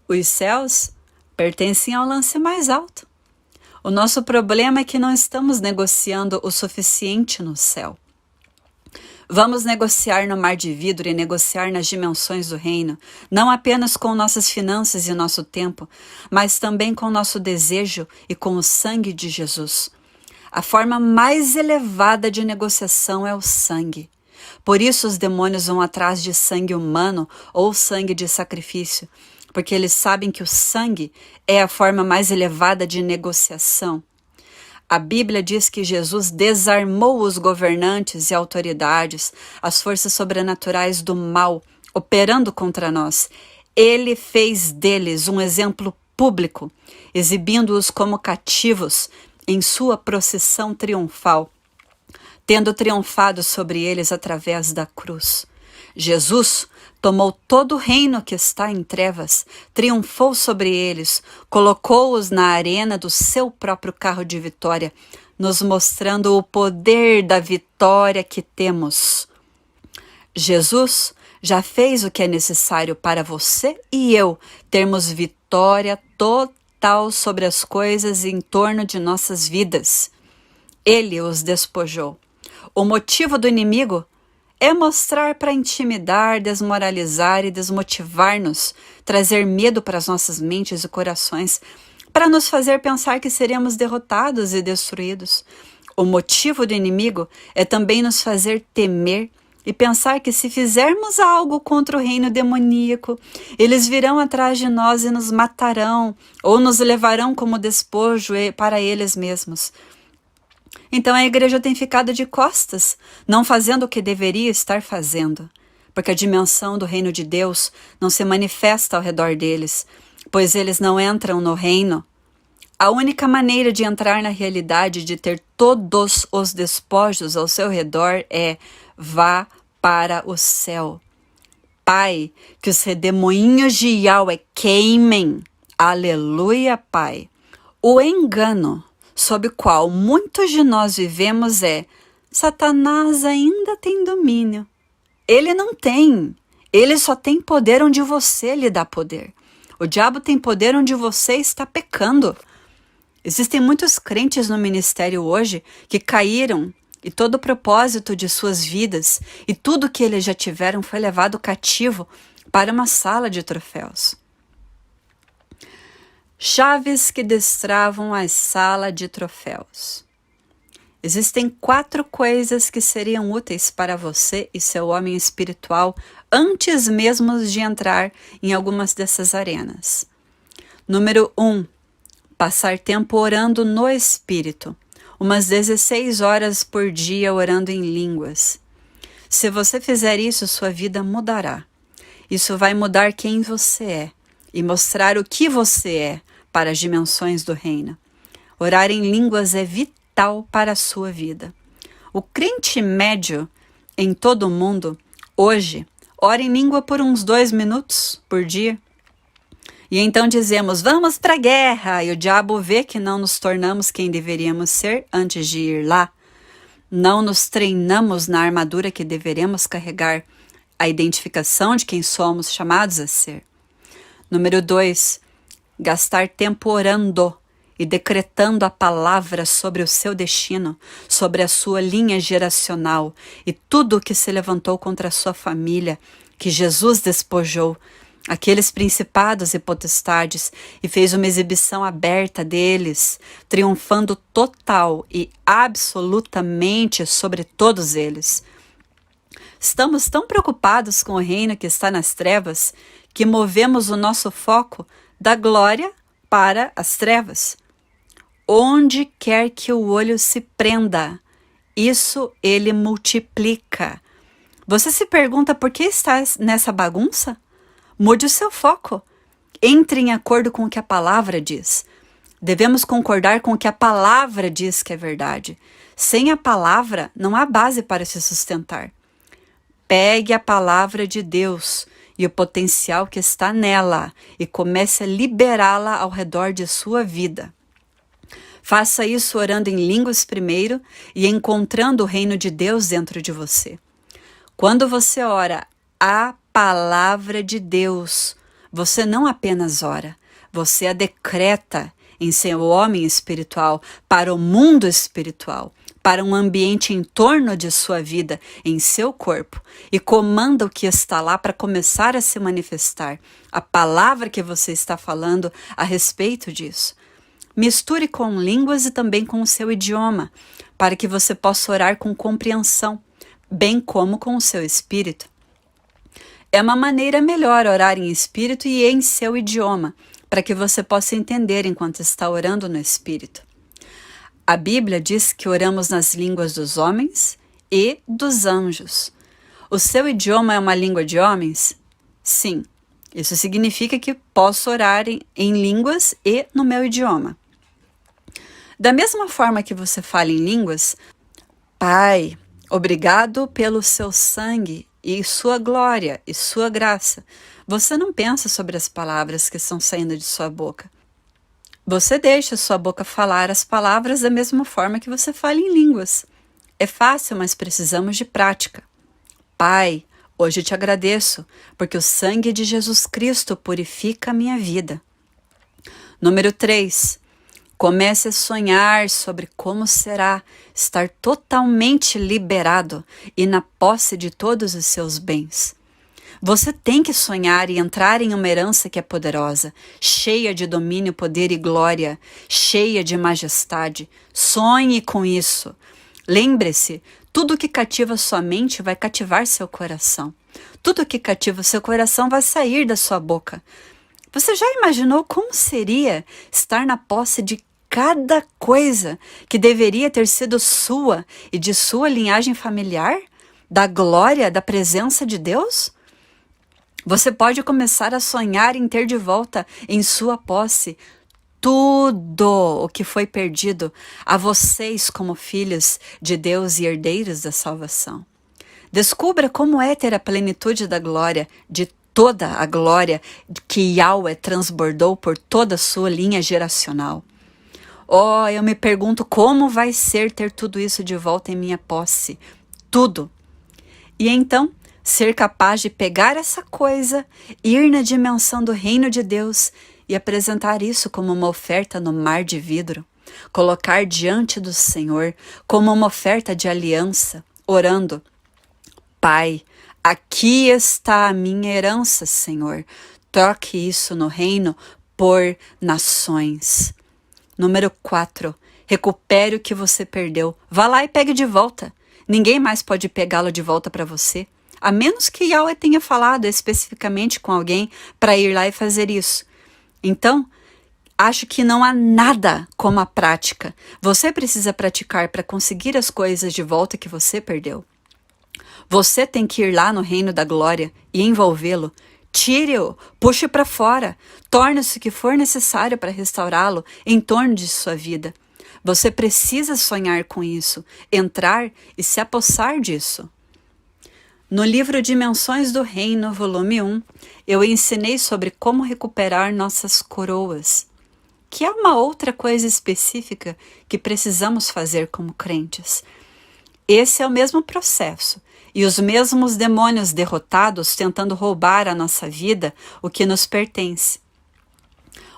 Os céus pertencem ao lance mais alto. O nosso problema é que não estamos negociando o suficiente no céu. Vamos negociar no mar de vidro e negociar nas dimensões do reino, não apenas com nossas finanças e nosso tempo, mas também com nosso desejo e com o sangue de Jesus. A forma mais elevada de negociação é o sangue. Por isso os demônios vão atrás de sangue humano ou sangue de sacrifício, porque eles sabem que o sangue é a forma mais elevada de negociação. A Bíblia diz que Jesus desarmou os governantes e autoridades, as forças sobrenaturais do mal, operando contra nós. Ele fez deles um exemplo público, exibindo-os como cativos em sua procissão triunfal, tendo triunfado sobre eles através da cruz. Jesus tomou todo o reino que está em trevas, triunfou sobre eles, colocou-os na arena do seu próprio carro de vitória, nos mostrando o poder da vitória que temos. Jesus já fez o que é necessário para você e eu termos vitória total sobre as coisas em torno de nossas vidas. Ele os despojou. O motivo do inimigo é mostrar para intimidar, desmoralizar e desmotivar-nos, trazer medo para as nossas mentes e corações, para nos fazer pensar que seremos derrotados e destruídos. O motivo do inimigo é também nos fazer temer e pensar que se fizermos algo contra o reino demoníaco, eles virão atrás de nós e nos matarão ou nos levarão como despojo para eles mesmos. Então a igreja tem ficado de costas, não fazendo o que deveria estar fazendo, porque a dimensão do reino de Deus não se manifesta ao redor deles, pois eles não entram no reino. A única maneira de entrar na realidade de ter todos os despojos ao seu redor é: vá para o céu. Pai, que os redemoinhos de Yahweh queimem. Aleluia, Pai. O engano sob o qual muitos de nós vivemos é: Satanás ainda tem domínio. Ele não tem. Ele só tem poder onde você lhe dá poder. O diabo tem poder onde você está pecando. Existem muitos crentes no ministério hoje que caíram e todo o propósito de suas vidas e tudo que eles já tiveram foi levado cativo para uma sala de troféus. Chaves que destravam a sala de troféus. Existem 4 coisas que seriam úteis para você e seu homem espiritual antes mesmo de entrar em algumas dessas arenas. Número 1. Passar tempo orando no Espírito. Umas 16 horas por dia orando em línguas. Se você fizer isso, sua vida mudará. Isso vai mudar quem você é e mostrar o que você é para as dimensões do reino. Orar em línguas é vital para a sua vida. O crente médio em todo o mundo, hoje, ora em língua por uns 2 minutos por dia. E então dizemos: vamos para a guerra, e o diabo vê que não nos tornamos quem deveríamos ser antes de ir lá. Não nos treinamos na armadura que deveremos carregar, a identificação de quem somos chamados a ser. Número 2, gastar tempo orando e decretando a palavra sobre o seu destino, sobre a sua linha geracional e tudo o que se levantou contra a sua família, que Jesus despojou, aqueles principados e potestades, e fez uma exibição aberta deles, triunfando total e absolutamente sobre todos eles. Estamos tão preocupados com o reino que está nas trevas que movemos o nosso foco da glória para as trevas. Onde quer que o olho se prenda, isso ele multiplica. Você se pergunta por que está nessa bagunça? Mude o seu foco. Entre em acordo com o que a palavra diz. Devemos concordar com o que a palavra diz que é verdade. Sem a palavra, não há base para se sustentar. Pegue a palavra de Deus e o potencial que está nela e comece a liberá-la ao redor de sua vida. Faça isso orando em línguas primeiro e encontrando o reino de Deus dentro de você. Quando você ora a palavra de Deus, você não apenas ora, você a decreta em seu homem espiritual, para o mundo espiritual, para um ambiente em torno de sua vida, em seu corpo, e comanda o que está lá para começar a se manifestar, a palavra que você está falando a respeito disso. Misture com línguas e também com o seu idioma, para que você possa orar com compreensão, bem como com o seu espírito. É uma maneira melhor orar em espírito e em seu idioma, para que você possa entender enquanto está orando no espírito. A Bíblia diz que oramos nas línguas dos homens e dos anjos. O seu idioma é uma língua de homens? Sim. Isso significa que posso orar em línguas e no meu idioma. Da mesma forma que você fala em línguas, Pai, obrigado pelo seu sangue e sua glória e sua graça. Você não pensa sobre as palavras que estão saindo de sua boca. Você deixa sua boca falar as palavras da mesma forma que você fala em línguas. É fácil, mas precisamos de prática. Pai, hoje te agradeço, porque o sangue de Jesus Cristo purifica a minha vida. Número 3. Comece a sonhar sobre como será estar totalmente liberado e na posse de todos os seus bens. Você tem que sonhar e entrar em uma herança que é poderosa, cheia de domínio, poder e glória, cheia de majestade. Sonhe com isso. Lembre-se, tudo que cativa sua mente vai cativar seu coração. Tudo que cativa seu coração vai sair da sua boca. Você já imaginou como seria estar na posse de cada coisa que deveria ter sido sua e de sua linhagem familiar? Da glória, da presença de Deus? Você pode começar a sonhar em ter de volta em sua posse tudo o que foi perdido a vocês como filhos de Deus e herdeiros da salvação. Descubra como é ter a plenitude da glória, de toda a glória que Yahweh transbordou por toda a sua linha geracional. Oh, eu me pergunto como vai ser ter tudo isso de volta em minha posse. Tudo. E então, ser capaz de pegar essa coisa, ir na dimensão do reino de Deus e apresentar isso como uma oferta no mar de vidro. Colocar diante do Senhor como uma oferta de aliança, orando. Pai, aqui está a minha herança, Senhor. Troque isso no reino por nações. Número 4. Recupere o que você perdeu. Vá lá e pegue de volta. Ninguém mais pode pegá-lo de volta para você, a menos que Yahweh tenha falado especificamente com alguém para ir lá e fazer isso. Então, acho que não há nada como a prática. Você precisa praticar para conseguir as coisas de volta que você perdeu. Você tem que ir lá no reino da glória e envolvê-lo. Tire-o, puxe para fora, torne-se o que for necessário para restaurá-lo em torno de sua vida. Você precisa sonhar com isso, entrar e se apossar disso. No livro Dimensões do Reino, volume 1, eu ensinei sobre como recuperar nossas coroas, que é uma outra coisa específica que precisamos fazer como crentes. Esse é o mesmo processo. E os mesmos demônios derrotados tentando roubar a nossa vida, o que nos pertence.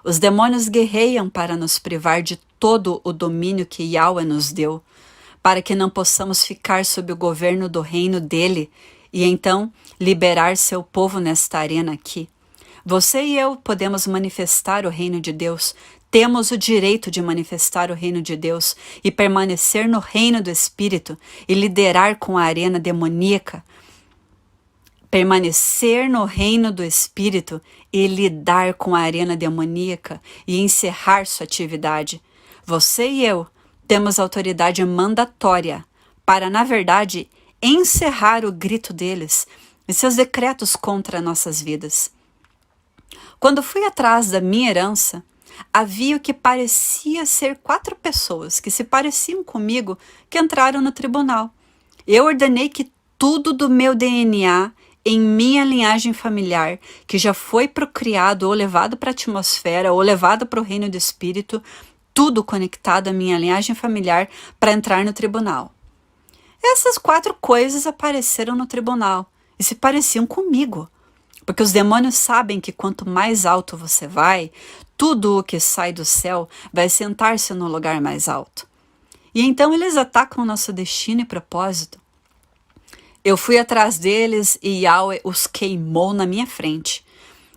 Os demônios guerreiam para nos privar de todo o domínio que Yahweh nos deu, para que não possamos ficar sob o governo do reino dele e então liberar seu povo nesta arena aqui. Você e eu podemos manifestar o reino de Deus, temos o direito de manifestar o reino de Deus e permanecer no reino do Espírito e liderar com a arena demoníaca. Permanecer no reino do Espírito e lidar com a arena demoníaca e encerrar sua atividade. Você e eu temos autoridade mandatória para, na verdade, encerrar o grito deles e seus decretos contra nossas vidas. Quando fui atrás da minha herança, havia o que parecia ser 4 pessoas que se pareciam comigo que entraram no tribunal. Eu ordenei que tudo do meu DNA em minha linhagem familiar, que já foi procriado ou levado para a atmosfera ou levado para o reino do Espírito, tudo conectado à minha linhagem familiar para entrar no tribunal. Essas 4 coisas apareceram no tribunal e se pareciam comigo, porque os demônios sabem que quanto mais alto você vai, tudo o que sai do céu vai sentar-se no lugar mais alto. E então eles atacam nosso destino e propósito. Eu fui atrás deles e Yahweh os queimou na minha frente.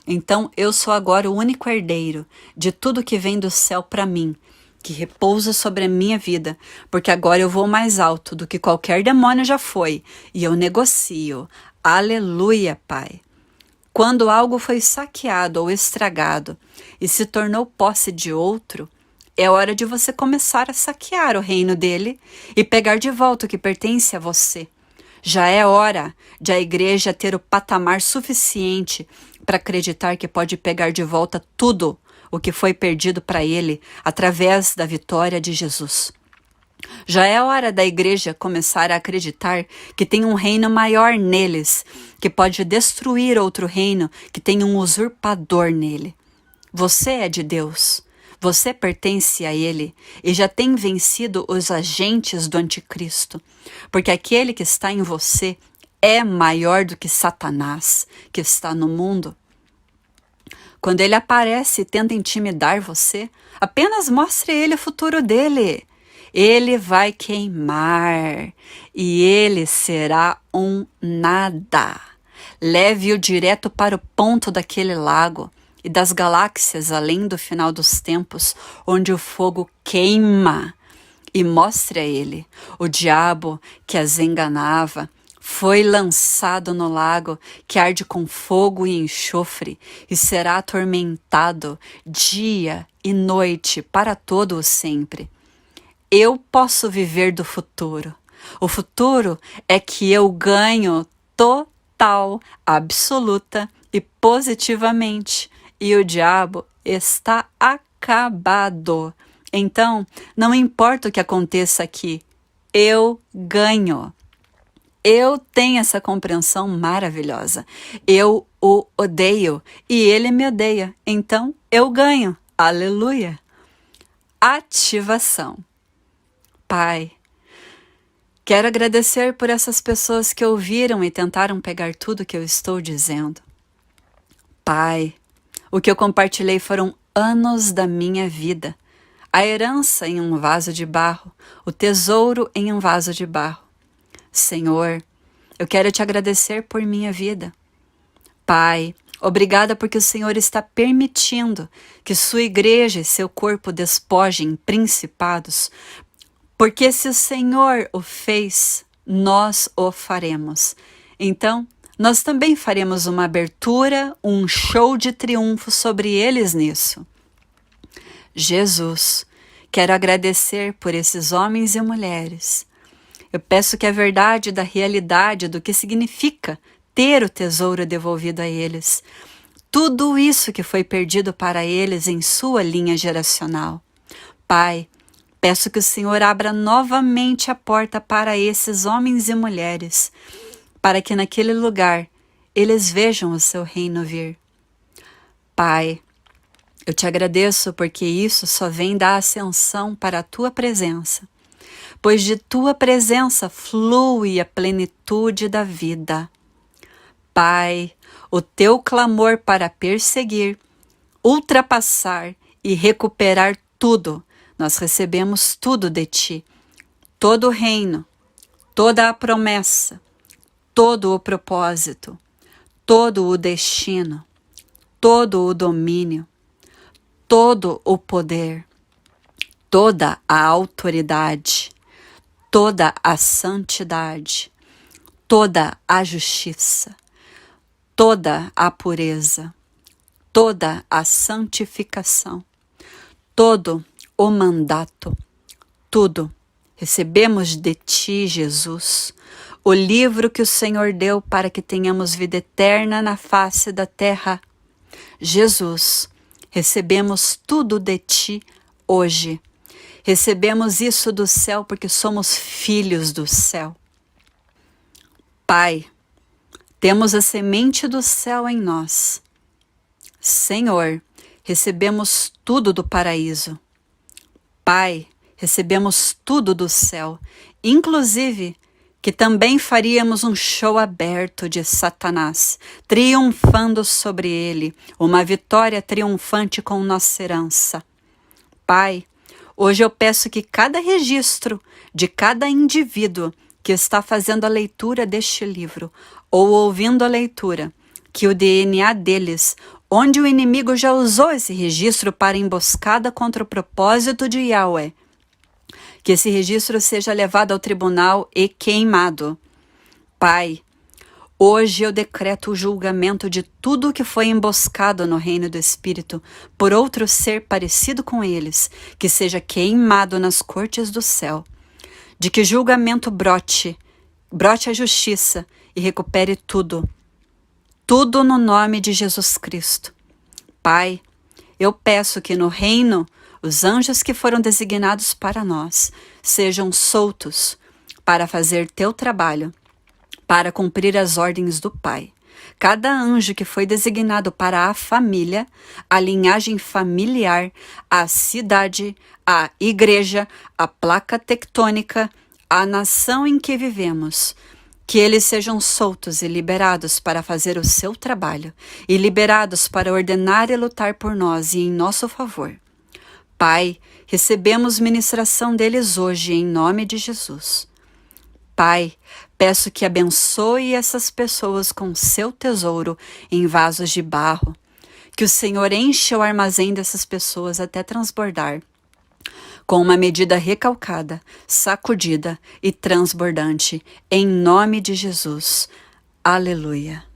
Então eu sou agora o único herdeiro de tudo que vem do céu para mim, que repousa sobre a minha vida, porque agora eu vou mais alto do que qualquer demônio já foi, e eu negocio. Aleluia, Pai! Quando algo foi saqueado ou estragado e se tornou posse de outro, é hora de você começar a saquear o reino dele e pegar de volta o que pertence a você. Já é hora de a igreja ter o patamar suficiente para acreditar que pode pegar de volta tudo o que foi perdido para ele através da vitória de Jesus. Já é hora da igreja começar a acreditar que tem um reino maior neles, que pode destruir outro reino que tem um usurpador nele. Você é de Deus. Você pertence a Ele e já tem vencido os agentes do anticristo, porque aquele que está em você é maior do que Satanás, que está no mundo. Quando ele aparece e tenta intimidar você, apenas mostre a ele o futuro dele. Ele vai queimar e ele será um nada. Leve-o direto para o ponto daquele lago e das galáxias além do final dos tempos, onde o fogo queima, e mostre a ele o diabo que as enganava. Foi lançado no lago que arde com fogo e enxofre e será atormentado dia e noite para todo o sempre. Eu posso viver do futuro. O futuro é que eu ganho total, absoluta e positivamente. E o diabo está acabado. Então, não importa o que aconteça aqui, eu ganho. Eu tenho essa compreensão maravilhosa. Eu o odeio e ele me odeia. Então, eu ganho. Aleluia! Ativação. Pai, quero agradecer por essas pessoas que ouviram e tentaram pegar tudo que eu estou dizendo. Pai, o que eu compartilhei foram anos da minha vida. A herança em um vaso de barro, o tesouro em um vaso de barro. Senhor, eu quero te agradecer por minha vida. Pai, obrigada porque o Senhor está permitindo que sua igreja e seu corpo despojem principados, porque se o Senhor o fez, nós o faremos. Então, nós também faremos uma abertura, um show de triunfo sobre eles nisso. Jesus, quero agradecer por esses homens e mulheres. Eu peço que a verdade da realidade do que significa ter o tesouro devolvido a eles, tudo isso que foi perdido para eles em sua linha geracional. Pai, peço que o Senhor abra novamente a porta para esses homens e mulheres, para que naquele lugar eles vejam o seu reino vir. Pai, eu te agradeço porque isso só vem da ascensão para a tua presença, pois de tua presença flui a plenitude da vida. Pai, o teu clamor para perseguir, ultrapassar e recuperar tudo. Nós recebemos tudo de Ti, todo o reino, toda a promessa, todo o propósito, todo o destino, todo o domínio, todo o poder, toda a autoridade, toda a santidade, toda a justiça, toda a pureza, toda a santificação, todo o mandato, tudo recebemos de Ti, Jesus, o livro que o Senhor deu para que tenhamos vida eterna na face da terra. Jesus, recebemos tudo de Ti hoje. Recebemos isso do céu porque somos filhos do céu. Pai, temos a semente do céu em nós. Senhor, recebemos tudo do paraíso. Pai, recebemos tudo do céu, inclusive que também faríamos um show aberto de Satanás, triunfando sobre ele, uma vitória triunfante com nossa herança. Pai, hoje eu peço que cada registro de cada indivíduo que está fazendo a leitura deste livro ou ouvindo a leitura, que o DNA deles, onde o inimigo já usou esse registro para emboscada contra o propósito de Yahweh, que esse registro seja levado ao tribunal e queimado. Pai, hoje eu decreto o julgamento de tudo que foi emboscado no reino do Espírito por outro ser parecido com eles, que seja queimado nas cortes do céu. De que julgamento brote a justiça e recupere tudo. Tudo no nome de Jesus Cristo. Pai, eu peço que no reino os anjos que foram designados para nós sejam soltos para fazer teu trabalho, para cumprir as ordens do Pai. Cada anjo que foi designado para a família, a linhagem familiar, a cidade, a igreja, a placa tectônica, a nação em que vivemos, que eles sejam soltos e liberados para fazer o seu trabalho, e liberados para ordenar e lutar por nós e em nosso favor. Pai, recebemos ministração deles hoje em nome de Jesus. Pai, peço que abençoe essas pessoas com seu tesouro em vasos de barro, que o Senhor enche o armazém dessas pessoas até transbordar, com uma medida recalcada, sacudida e transbordante, em nome de Jesus. Aleluia.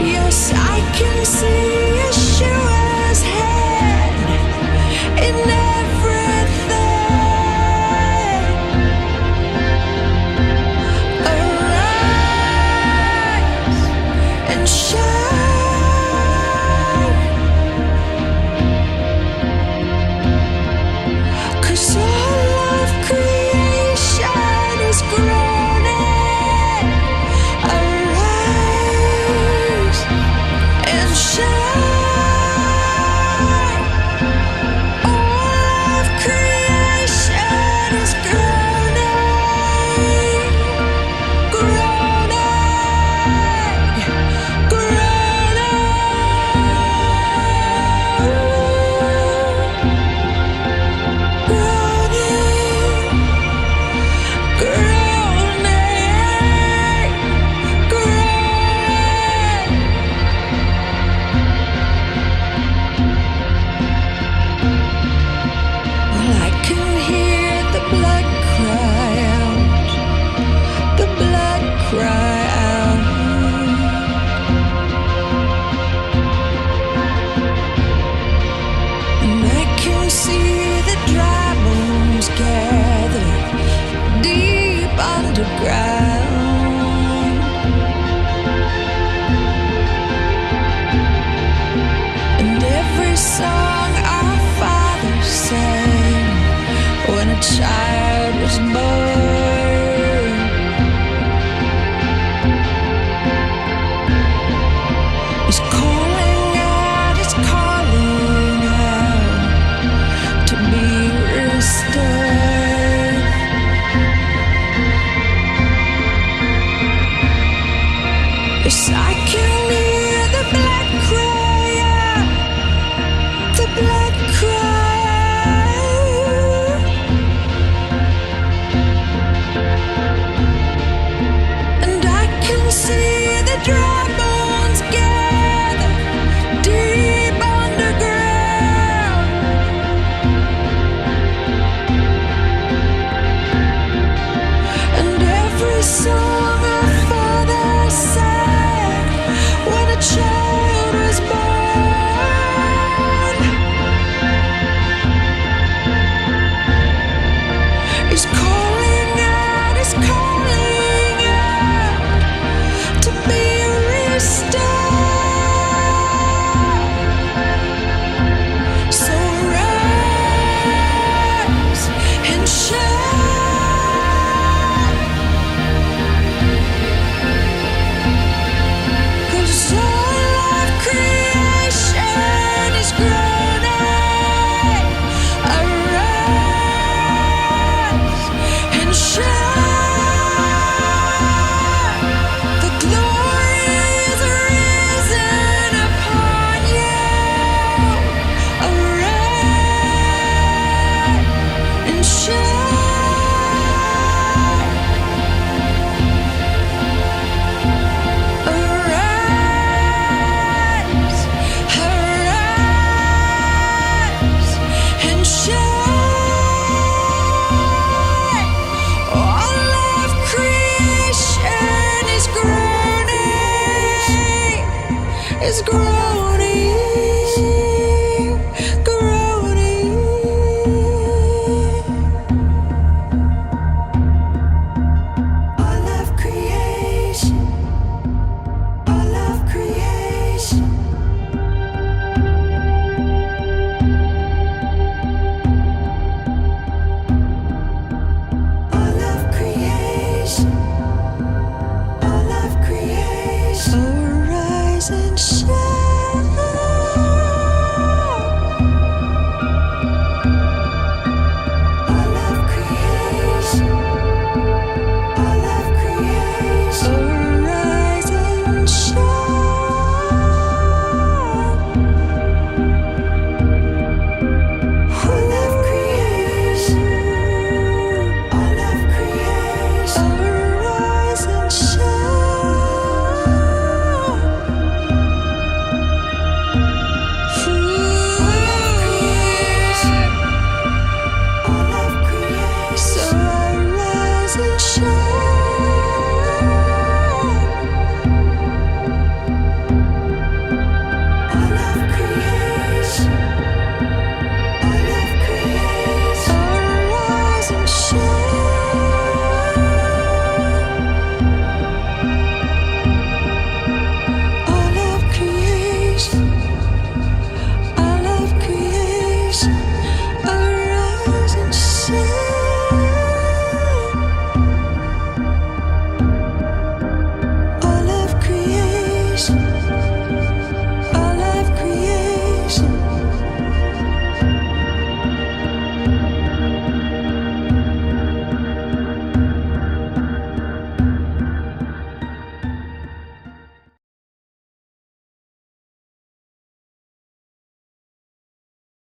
Yes, I can see Yeshua's hand in see the dry bones gathered deep underground. And every song our fathers sang when a child was born is calling out to be restored. Yes, I can hear the blood cry out, the blood cry out. And I can see the dry bones gather deep underground. And every song our father sang when a child was born is calling out to be restored. So rise and shine, 'cause all of creation is groaning. Arise and shine, the glory is risen upon you. Arise and shine. Arise, arise and shine. All of creation is groaning, is groaning.